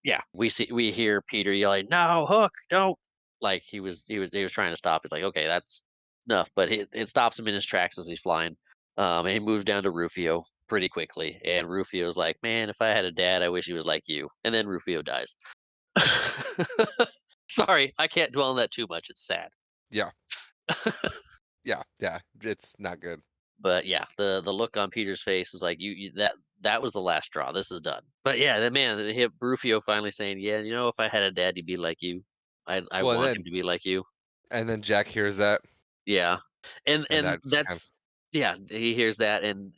Yeah, we hear Peter yelling, "No, Hook, don't!" Like he was trying to stop. It's like, okay, that's enough, but it stops him in his tracks as he's flying. And he moves down to Rufio pretty quickly, and Rufio's like, "Man, if I had a dad, I wish he was like you." And then Rufio dies. Sorry, I can't dwell on that too much. It's sad. Yeah. Yeah. Yeah. It's not good. But yeah, the look on Peter's face is like, you that was the last straw. This is done. But yeah, the man, the hip Rufio finally saying, "Yeah, you know, if I had a dad, he'd be like you. I Well, want him to be like you." and then Jack hears that, Yeah, and and and that just kind of that's yeah, he hears that, and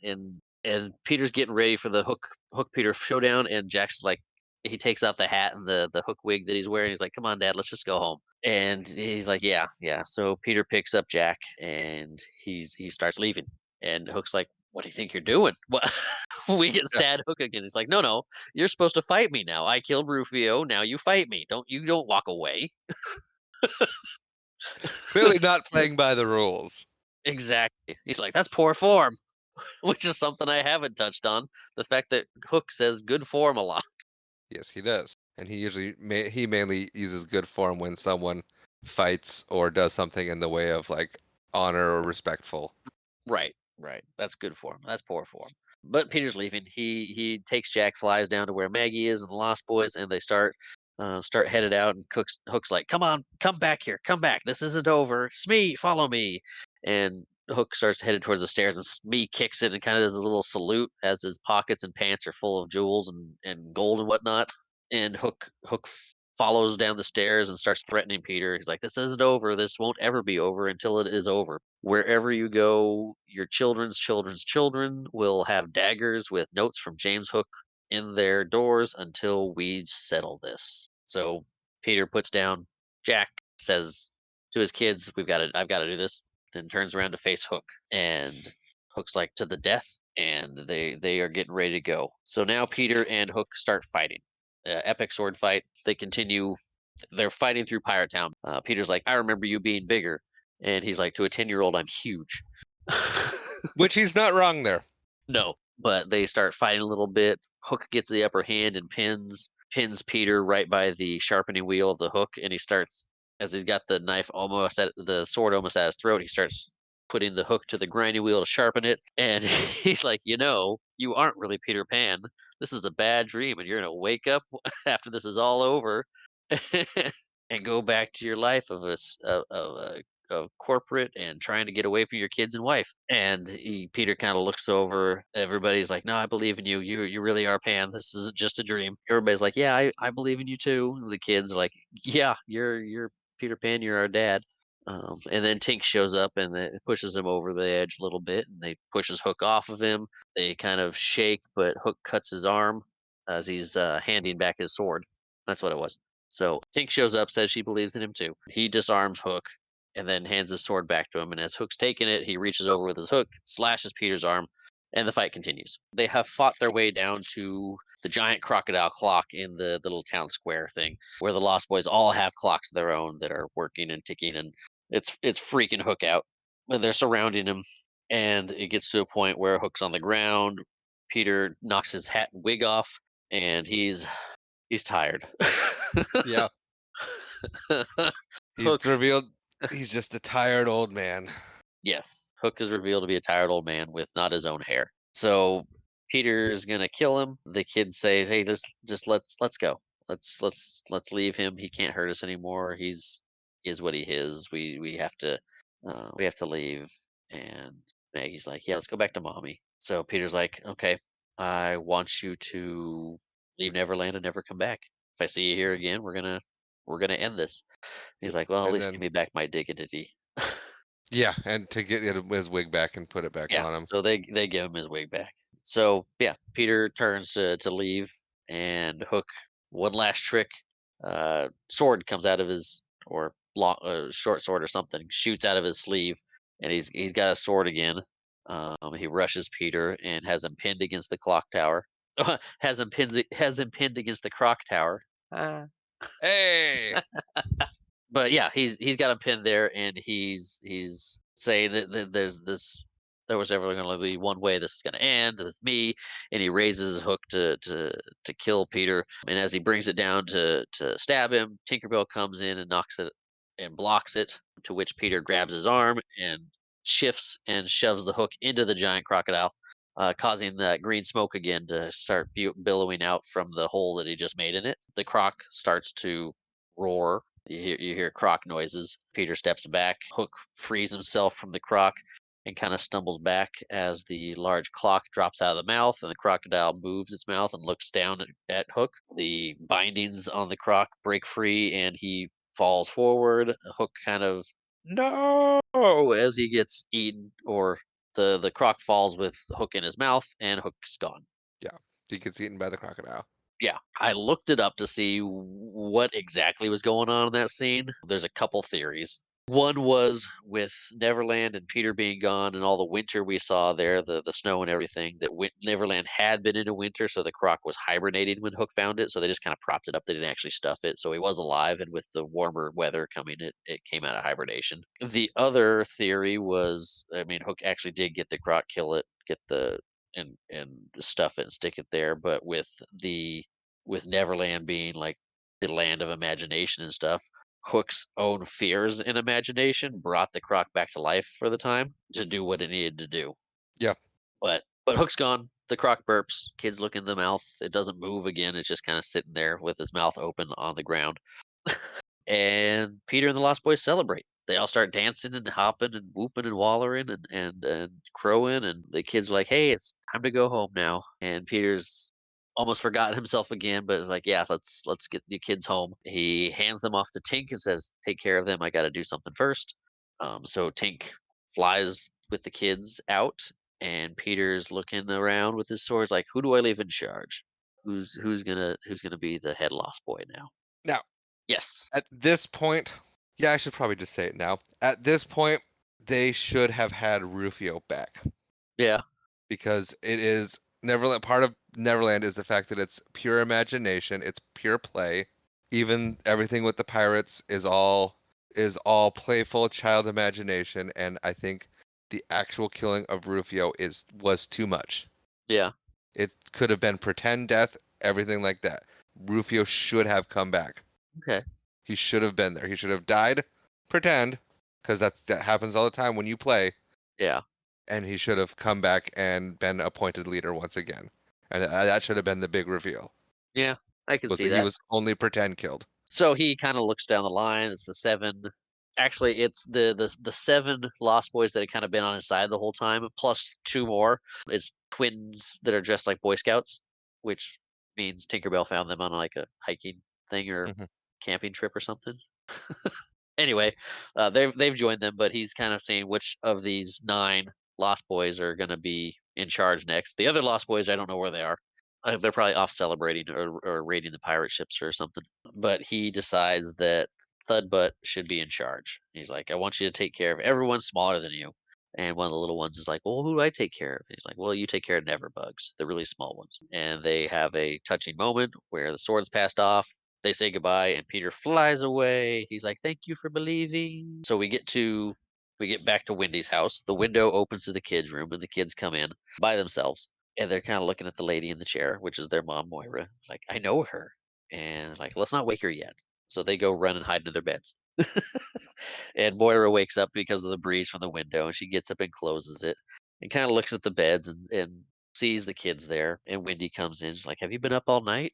and Peter's getting ready for the Hook Peter showdown, and Jack's like, he takes off the hat and the Hook wig that he's wearing. He's like, "Come on, Dad, let's just go home." And he's like, "Yeah, yeah." So Peter picks up Jack, and he starts leaving. And Hook's like, "What do you think you're doing?" What? We get Yeah. sad Hook again. He's like, "No, no, you're supposed to fight me now. I killed Rufio. Now you fight me. Don't walk away." Clearly not playing by the rules. Exactly. He's like, "That's poor form," which is something I haven't touched on. The fact that Hook says good form a lot. Yes, he does. And he usually he mainly uses good form when someone fights or does something in the way of like honor or respectful. Right, right. That's good form. That's poor form. But Peter's leaving. He takes Jack, flies down to where Maggie is and the Lost Boys, and they start headed out. And Hook's like, "Come on, come back here, come back. This isn't over. Smee, follow me." And Hook starts headed towards the stairs, and Smee kicks it and kind of does a little salute as his pockets and pants are full of jewels and gold and whatnot. And Hook follows down the stairs and starts threatening Peter. He's like, "This isn't over. This won't ever be over until it is over. Wherever you go, your children's children's children will have daggers with notes from James Hook in their doors until we settle this." So Peter puts down Jack, says to his kids, I've got to do this," and turns around to face Hook. And Hook's like, "To the death." And they are getting ready to go. So now Peter and Hook start fighting. Epic sword fight. They continue. They're fighting through Pirate Town. Peter's like, "I remember you being bigger," and he's like, "To a 10-year-old, I'm huge." Which he's not wrong there. No, but they start fighting a little bit. Hook gets the upper hand and pins Peter right by the sharpening wheel of the hook, and he starts, as he's got the knife almost at the sword almost at his throat, he starts putting the hook to the grinding wheel to sharpen it. And he's like, "You aren't really Peter Pan. This is a bad dream, and you're gonna wake up after this is all over and go back to your life of corporate and trying to get away from your kids and wife." And Peter kind of looks over. Everybody's like, "No, I believe in you. You really are Pan. This isn't just a dream." Everybody's like, "Yeah, I believe in you too." And the kids are like, "Yeah, you're Peter Pan. You're our dad." And then Tink shows up and it pushes him over the edge a little bit, and they pushes Hook off of him. They kind of shake, but Hook cuts his arm as he's handing back his sword. That's what it was. So Tink shows up, says she believes in him too. He disarms Hook and then hands his sword back to him. And as Hook's taking it, he reaches over with his hook, slashes Peter's arm, and the fight continues. They have fought their way down to the giant crocodile clock in the little town square thing, where the Lost Boys all have clocks of their own that are working and ticking, and it's freaking Hook out. And they're surrounding him, and it gets to a point where Hook's on the ground. Peter knocks his hat and wig off, and he's tired. Yeah. He's Hook's revealed he's just a tired old man. Yes, Hook is revealed to be a tired old man with not his own hair. So Peter's gonna kill him. The kids say, "Hey, just let's go. Let's leave him. He can't hurt us anymore. He is what he is. We have to leave." And Maggie's like, "Yeah, let's go back to mommy." So Peter's like, "Okay, I want you to leave Neverland and never come back. If I see you here again, we're gonna end this." He's like, "Well, at And least give then me back my dignity." yeah, and to get his wig back and put it back Yeah, on him. so they give him his wig back. So, yeah, Peter turns to leave, and Hook, one last trick, sword comes out of his, or long, short sword or something, shoots out of his sleeve, and he's got a sword again. He rushes Peter and has him pinned against the clock tower. Has him pinned against the croc tower. Ah. Hey! But yeah, he's got him pinned there, and he's saying that there was ever going to be one way this is going to end with me. And he raises his hook to kill Peter, and as he brings it down to stab him, Tinkerbell comes in and knocks it and blocks it, to which Peter grabs his arm and shifts and shoves the hook into the giant crocodile, causing that green smoke again to start billowing out from the hole that he just made in it. The croc starts to roar. You hear croc noises. Peter steps back. Hook frees himself from the croc and kind of stumbles back as the large clock drops out of the mouth, and the crocodile moves its mouth and looks down at Hook. The bindings on the croc break free, and he falls forward. Hook kind of no as he gets eaten, or The croc falls with Hook in his mouth, and Hook's gone. Yeah. He gets eaten by the crocodile. Yeah, I looked it up to see what exactly was going on in that scene. There's a couple theories. One was with Neverland and Peter being gone and all the winter we saw there, the snow and everything, that Neverland had been into winter, so the croc was hibernating when Hook found it. So they just kind of propped it up. They didn't actually stuff it. So he was alive, and with the warmer weather coming, it came out of hibernation. The other theory was, I mean, Hook actually did get the croc, kill it, get the and stuff it and stick it there, but with Neverland being like the land of imagination and stuff, Hook's own fears and imagination brought the croc back to life for the time to do what it needed to do. Yeah. But Hook's gone. The croc burps. Kids look in the mouth. It doesn't move again. It's just kind of sitting there with its mouth open on the ground. And Peter and the Lost Boys celebrate. They all start dancing and hopping and whooping and wallering and crowing. And the kids are like, "Hey, it's time to go home now." And Peter's almost forgot himself again, but it's like, "Yeah, let's get the kids home." He hands them off to Tink and says, "Take care of them. I got to do something first." So Tink flies with the kids out, and Peter's looking around with his swords, like, "Who do I leave in charge? Who's gonna be the head Lost Boy now?" Now, Yes. at this point, yeah, I should probably just say it now. At this point, they should have had Rufio back Yeah. because it is Neverland. Part of Neverland is the fact that it's pure imagination, it's pure play. Even everything with the pirates is all playful child imagination, and I think the actual killing of Rufio was too much. Yeah. It could have been pretend death, everything like that. Rufio should have come back. Okay. He should have been there. He should have died, pretend, because that happens all the time when you play, Yeah. and he should have come back and been appointed leader once again. And that should have been the big reveal. Yeah. I can Was see that he that. was only pretend killed. So he kind of looks down the line. It's the seven. Actually, it's the seven Lost Boys that had kind of been on his side the whole time, plus two more. It's twins that are dressed like Boy Scouts, which means Tinkerbell found them on like a hiking thing or Mhm. camping trip or something. Anyway, they've joined them, but he's kind of saying which of these nine Lost Boys are going to be in charge next. The other Lost Boys, I don't know where they are. They're probably off celebrating or raiding the pirate ships or something. But he decides that Thudbutt should be in charge. He's like, "I want you to take care of everyone smaller than you." And one of the little ones is like, "Well, who do I take care of?" He's like, "Well, you take care of Neverbugs, the really small ones." And they have a touching moment where the swords passed off. They say goodbye, and Peter flies away. He's like, "Thank you for believing." So we get back to Wendy's house. The window opens to the kids' room, and the kids come in by themselves, and they're kind of looking at the lady in the chair, which is their mom, Moira. Like, "I know her," and like, "Let's not wake her yet." So they go run and hide in their beds. And Moira wakes up because of the breeze from the window, and she gets up and closes it, and kind of looks at the beds and sees the kids there. And Wendy comes in. She's like, "Have you been up all night?"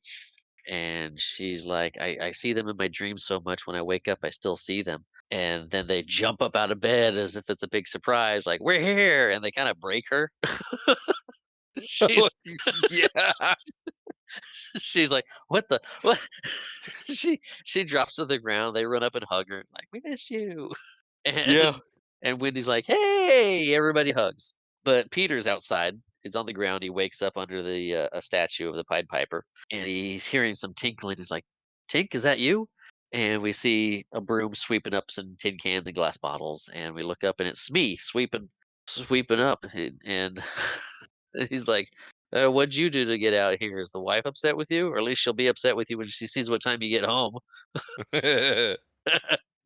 And she's like, I see them in my dreams so much. When I wake up, I still see them. And then they jump up out of bed as if it's a big surprise, like, "We're here." And they kind of break her. she's Yeah. she's like, "What the what?" She drops to the ground. They run up and hug her, like, "We missed you." Yeah. And and Wendy's like, "Hey!" Everybody hugs. But Peter's outside. He's on the ground. He wakes up under the a statue of the Pied Piper, and he's hearing some tinkling. He's like, "Tink, is that you?" And we see a broom sweeping up some tin cans and glass bottles, and we look up, and it's Smee sweeping up, and he's like, "What'd you do to get out here? Is the wife upset with you? Or at least she'll be upset with you when she sees what time you get home."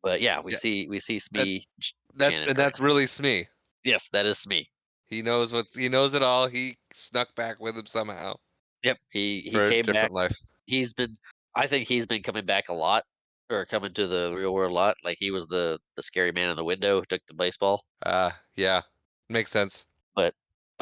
But yeah, we Yeah. see That Smee that's chanting and her. that's really Smee. Yes, that is Smee. He knows it all. He snuck back with him somehow Yep, he for a came back. different life. He's been I think he's been coming back a lot, or coming to the real world a lot. Like, he was the scary man in the window who took the baseball, Yeah. Makes sense. but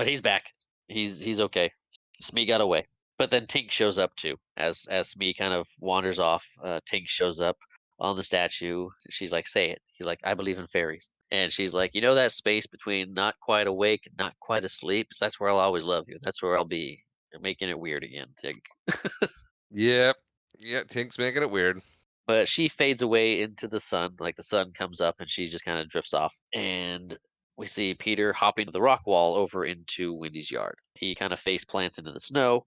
he's back. He's okay. Smee got away. But then Tink shows up too. As Smee kind of wanders off, Tink shows up on the statue. She's like, "Say it." He's like, "I believe in fairies." And she's like, "You know that space between not quite awake and not quite asleep? That's where I'll always love you. That's where I'll be." You're making it weird again, Tink. Yep. Yeah, Tink's making it weird. But she fades away into the sun, like, the sun comes up and she just kinda drifts off, and we see Peter hopping the rock wall over into Wendy's yard. He kind of face plants into the snow,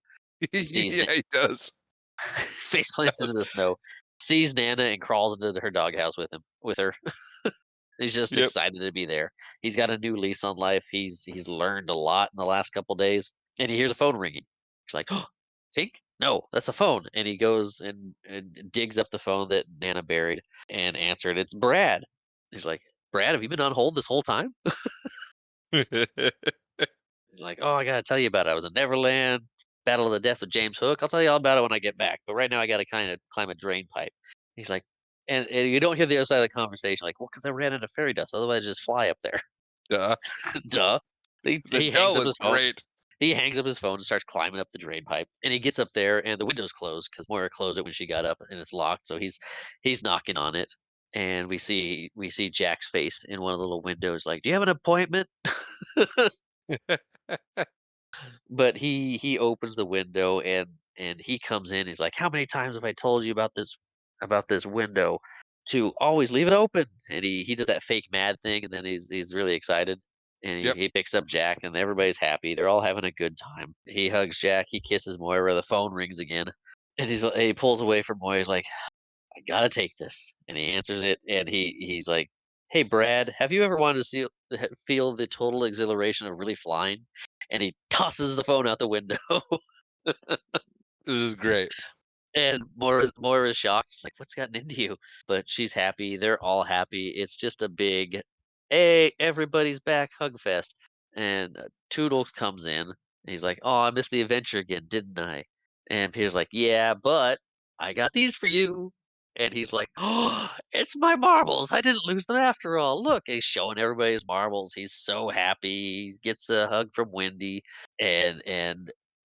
sees Yeah, he does. face plants into the snow, sees Nana, and crawls into her doghouse with her. He's just Yep. excited to be there. He's got a new lease on life. He's learned a lot in the last couple days, and he hears a phone ringing. He's like, "Oh, Tink? No, that's a phone." And he goes and digs up the phone that Nana buried and answered. It's Brad. He's like, "Brad, have you been on hold this whole time?" He's like, "Oh, I gotta tell you about it. I was in Neverland, Battle of the Death with James Hook. I'll tell you all about it when I get back. But right now, I gotta kind of climb a drain pipe." He's like, and you don't hear the other side of the conversation, like, "Well, because I ran into fairy dust. Otherwise, I just fly up there." Duh. Duh. The He duh hangs up was his phone. great. He hangs up his phone and starts climbing up the drain pipe. And he gets up there, and the window's closed because Moira closed it when she got up, and it's locked. So he's knocking on it, and we see Jack's face in one of the little windows, like, "Do you have an appointment?" But he opens the window, and he comes in. He's like, "How many times have I told you about this window to always leave it open?" And he does that fake mad thing, and then he's really excited. And he, Yep. he picks up Jack, and everybody's happy. They're all having a good time. He hugs Jack. He kisses Moira. The phone rings again, and he pulls away from Moira. He's like, "I gotta take this." And he answers it, and he's like, "Hey, Brad, have you ever wanted to feel the total exhilaration of really flying?" And he tosses the phone out the window. This is great. And Moira's shocked. She's like, "What's gotten into you?" But she's happy. They're all happy. It's just a big, "Hey, everybody's back, hug fest." And Toodles comes in. And he's like, "Oh, I missed the adventure again, didn't I?" And Peter's like, "Yeah, but I got these for you." And he's like, "Oh, it's my marbles. I didn't lose them after all. Look." He's showing everybody his marbles. He's so happy. He gets a hug from Wendy. And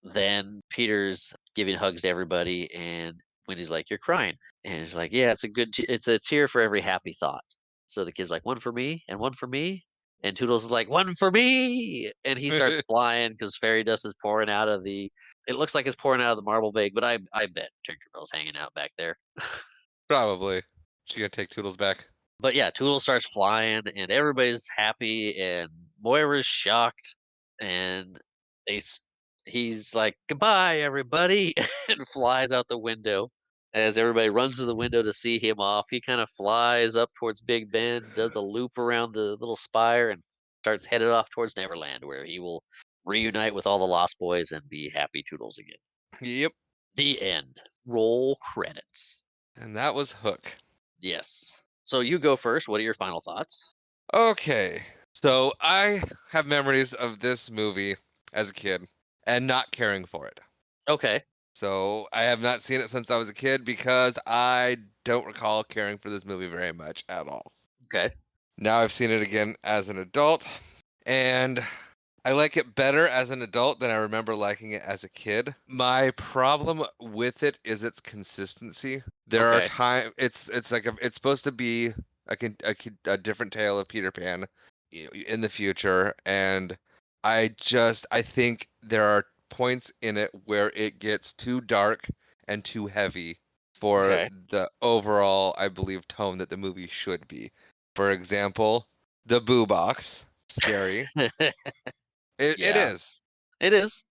then Peter's giving hugs to everybody, and Wendy's like, "You're crying," and he's like, "Yeah, it's a tear for every happy thought." So the kid's like, "One for me, and one for me," and Toodles is like, "One for me," and he starts flying because fairy dust is pouring out of the. It looks like it's pouring out of the marble bag, but I bet Tinkerbell's hanging out back there. Probably. She gonna take Toodles back. But yeah, Toodles starts flying, and everybody's happy, and Moira's shocked, and they s- he's like, "Goodbye, everybody," and flies out the window. As everybody runs to the window to see him off, he kind of flies up towards Big Ben, does a loop around the little spire, and starts headed off towards Neverland, where he will reunite with all the Lost Boys and be happy Toodles again. Yep. The end. Roll credits. And that was Hook. Yes. So you go first. What are your final thoughts? Okay. So I have memories of this movie as a kid and not caring for it. Okay. So I have not seen it since I was a kid because I don't recall caring for this movie very much at all. Okay. Now I've seen it again as an adult, and I like it better as an adult than I remember liking it as a kid. My problem with it is its consistency. There are Okay. time it's like it's supposed to be a different tale of Peter Pan in the future, and I think there are points in it where it gets too dark and too heavy for Okay. the overall, I believe, tone that the movie should be. For example, the boo box, scary. It Yeah, is it is.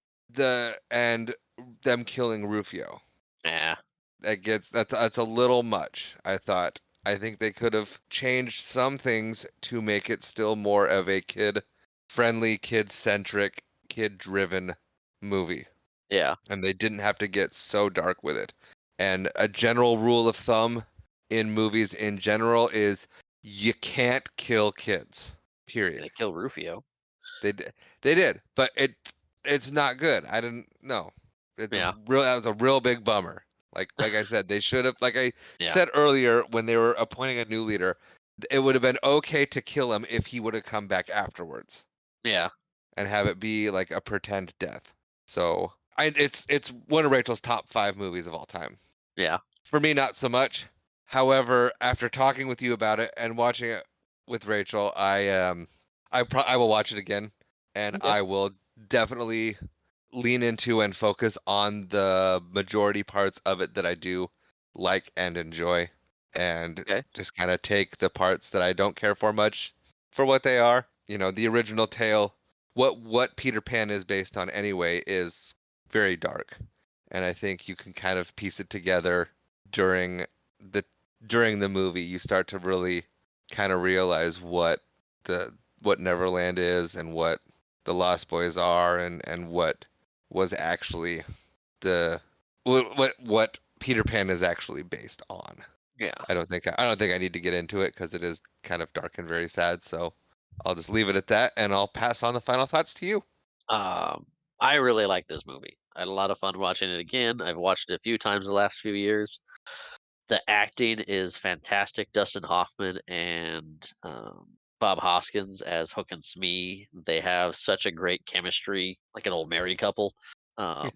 and them killing Rufio. Yeah. That's a little much. I thought. I think they could have changed some things to make it still more of a kid friendly, kid centric, kid driven movie. Yeah. And they didn't have to get so dark with it. And a general rule of thumb in movies in general is you can't kill kids. They Period. kill Rufio. They did. They did, but it's not good. I didn't know. Yeah. That was a real big bummer. Like I said, they should have like I Yeah. said earlier when they were appointing a new leader, it would have been okay to kill him if he would have come back afterwards Yeah. and have it be like a pretend death. So it's one of Rachel's top 5 movies of all time. Yeah. For me, not so much. However, after talking with you about it and watching it with Rachel, I will watch it again, and Okay. I will definitely lean into and focus on the majority parts of it that I do like and enjoy, and Okay. just kind of take the parts that I don't care for much for what they are. The original tale, what Peter Pan is based on anyway, is very dark, and I think you can kind of piece it together during the during the movie. You start to really kind of realize the what Neverland is and what the Lost Boys are, and what was actually the what Peter Pan is actually based on. Yeah. I don't think I need to get into it because it is kind of dark and very sad. So I'll just leave it at that, and I'll pass on the final thoughts to you. Um, I really like this movie. I had a lot of fun watching it again. I've watched it a few times the last few years. The acting is fantastic. Dustin Hoffman and Bob Hoskins as Hook and Smee. They have such a great chemistry, like an old married couple. Um,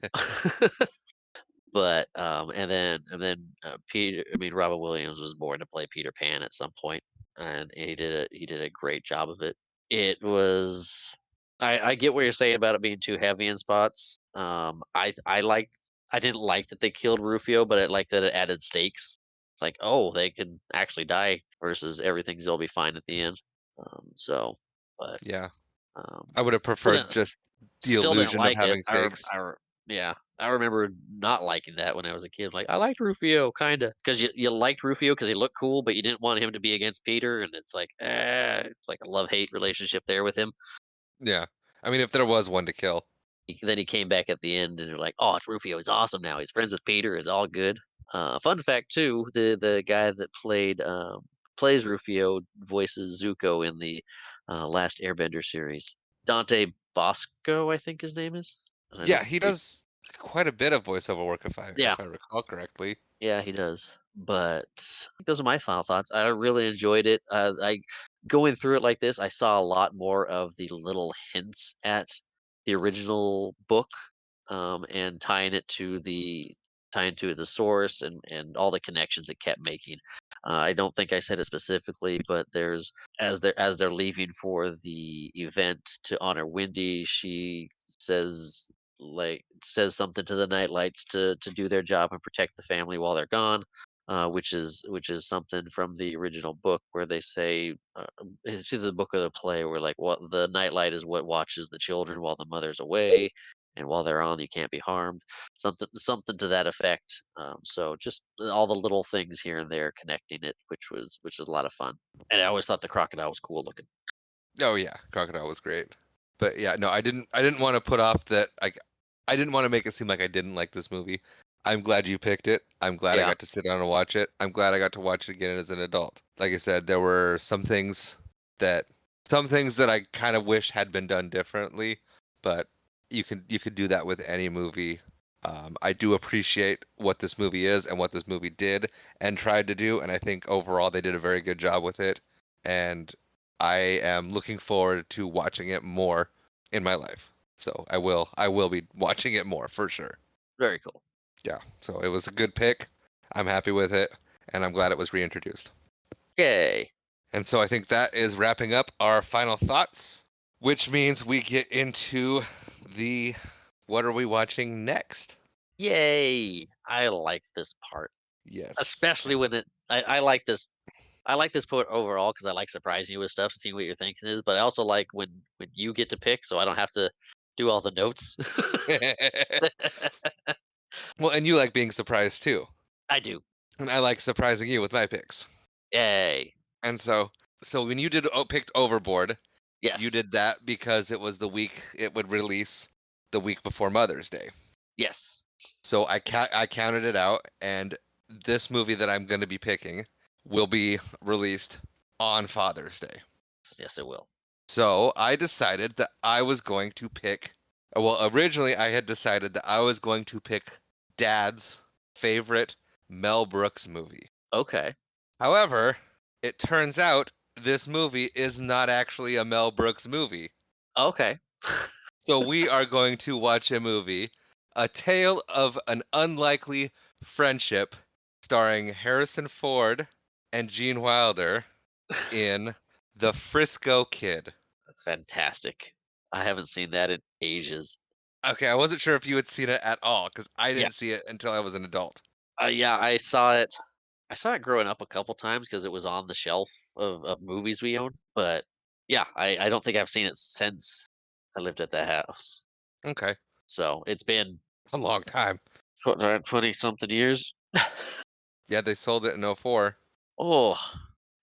But, Peter I mean, Robin Williams was born to play Peter Pan at some point, and he did a great job of it. It was I get what you're saying about it being too heavy in spots. I didn't like that they killed Rufio, but I like that it added stakes. It's like, "Oh, they could actually die," versus everything's gonna be fine at the end. So, but, Yeah, um, I would have still preferred didn't just the Still didn't illusion of like it. having stakes. Yeah, I remember not liking that when I was a kid. Like, I liked Rufio, kinda, because you liked Rufio because he looked cool, but you didn't want him to be against Peter, and it's like, it's like a love-hate relationship there with him. Yeah, I mean, if there was one to kill. Then he came back at the end, and you're like, "Oh, it's Rufio. He's awesome now. He's friends with Peter. It's all good." Fun fact too: the guy that plays Rufio voices Zuko in the last Airbender series. Dante Bosco, I think his name is. And I Yeah, don't. he does quite a bit of voiceover work if I Yeah, if I recall correctly. yeah, he does. But those are my final thoughts. I really enjoyed it. I going through it like this, I saw a lot more of the little hints at the original book, and tying to the source and all the connections it kept making. I don't think I said it specifically, but there's as they're leaving for the event to honor Wendy, she says says something to the nightlights to do their job and protect the family while they're gone, which is something from the original book where they say, it's either the book or the play where like what the nightlight is what watches the children while the mother's away, and while they're on you can't be harmed, something to that effect. So just all the little things here and there connecting it, which was a lot of fun, and I always thought the crocodile was cool looking. Oh yeah, Crocodile was great. But yeah, no, I didn't want to put off that I didn't want to make it seem like I didn't like this movie. I'm glad you picked it. I'm glad I Yeah, got to sit down and watch it. I'm glad I got to watch it again as an adult. Like I said, there were that some things that I kind of wish had been done differently, but you could do that with any movie. I do appreciate what this movie is and what this movie did and tried to do, and I think overall they did a very good job with it. And I am looking forward to watching it more in my life. So I will be watching it more for sure. very cool. Yeah. So it was a good pick. I'm happy with it, and I'm glad it was reintroduced. Yay. And so I think that is wrapping up our final thoughts, which means we get into the what are we watching next? Yay! I like this part, Yes. especially when I like this part overall because I like surprising you with stuff, seeing what your thinking is. But I also like when you get to pick, so I don't have to do all the notes. Well, and you like being surprised too. I do. And I like surprising you with my picks. Yay! And so when you picked Overboard, you Yes. did that because it was the week it would release the week before Mother's Day. Yes. So I counted it out, and this movie that I'm going to be picking will be released on Father's Day. Yes, it will. So I decided that I was going to pick. Well, originally I had decided that I was going to pick Dad's favorite Mel Brooks movie. Okay. However, it turns out this movie is not actually a Mel Brooks movie. Okay. So we are going to watch a movie, A Tale of an Unlikely Friendship, starring Harrison Ford and Gene Wilder in The Frisco Kid. That's fantastic. I haven't seen that in ages. Okay, I wasn't sure if you had seen it at all because I Yeah. didn't see it until I was an adult. Yeah, I saw it. I saw it growing up a couple times because it was on the shelf of movies we owned. But Yeah, I don't think I've seen it since I lived at that house. Okay. So it's been A long time. 20 something years. Yeah, they sold it in '04. Oh,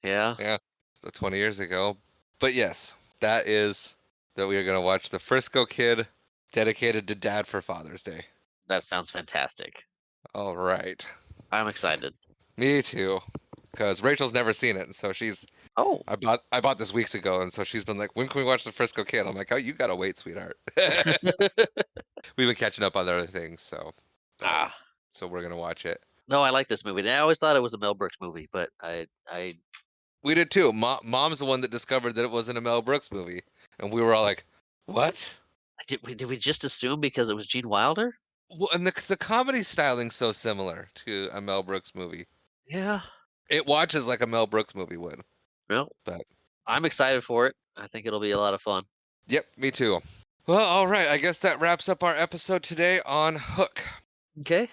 yeah, Yeah. So 20 years ago. But yes, that is that we are going to watch The Frisco Kid dedicated to Dad for Father's Day. that sounds fantastic. All right. I'm excited. Me too. Because Rachel's never seen it, and so she's Oh. I bought this weeks ago, and so she's been like, "When can we watch The Frisco Kid?" I'm like, "Oh, you gotta wait, sweetheart." We've been catching up on other things, so um, Ah, so we're gonna watch it. no, I like this movie. And I always thought it was a Mel Brooks movie, but I We did too. Mom's the one that discovered that it wasn't a Mel Brooks movie, and we were all like, "What?" did we just assume because it was Gene Wilder? Well, and the comedy styling's so similar to a Mel Brooks movie. Yeah. It watches like a Mel Brooks movie would. Well, But I'm excited for it. I think it'll be a lot of fun. yep, me too. Well, all right. I guess that wraps up our episode today on Hook. Okay.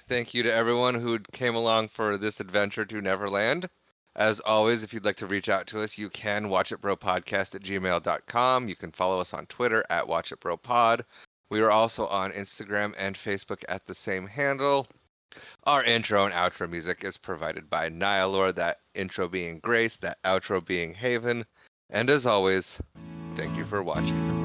Thank you to everyone who came along for this adventure to Neverland. As always, if you'd like to reach out to us, you can watchitbropodcast@gmail.com. You can follow us on Twitter at watchitbropod. We are also on Instagram and Facebook at the same handle. Our intro and outro music is provided by Nihilore, that intro being Grace, that outro being Haven. And as always, thank you for watching.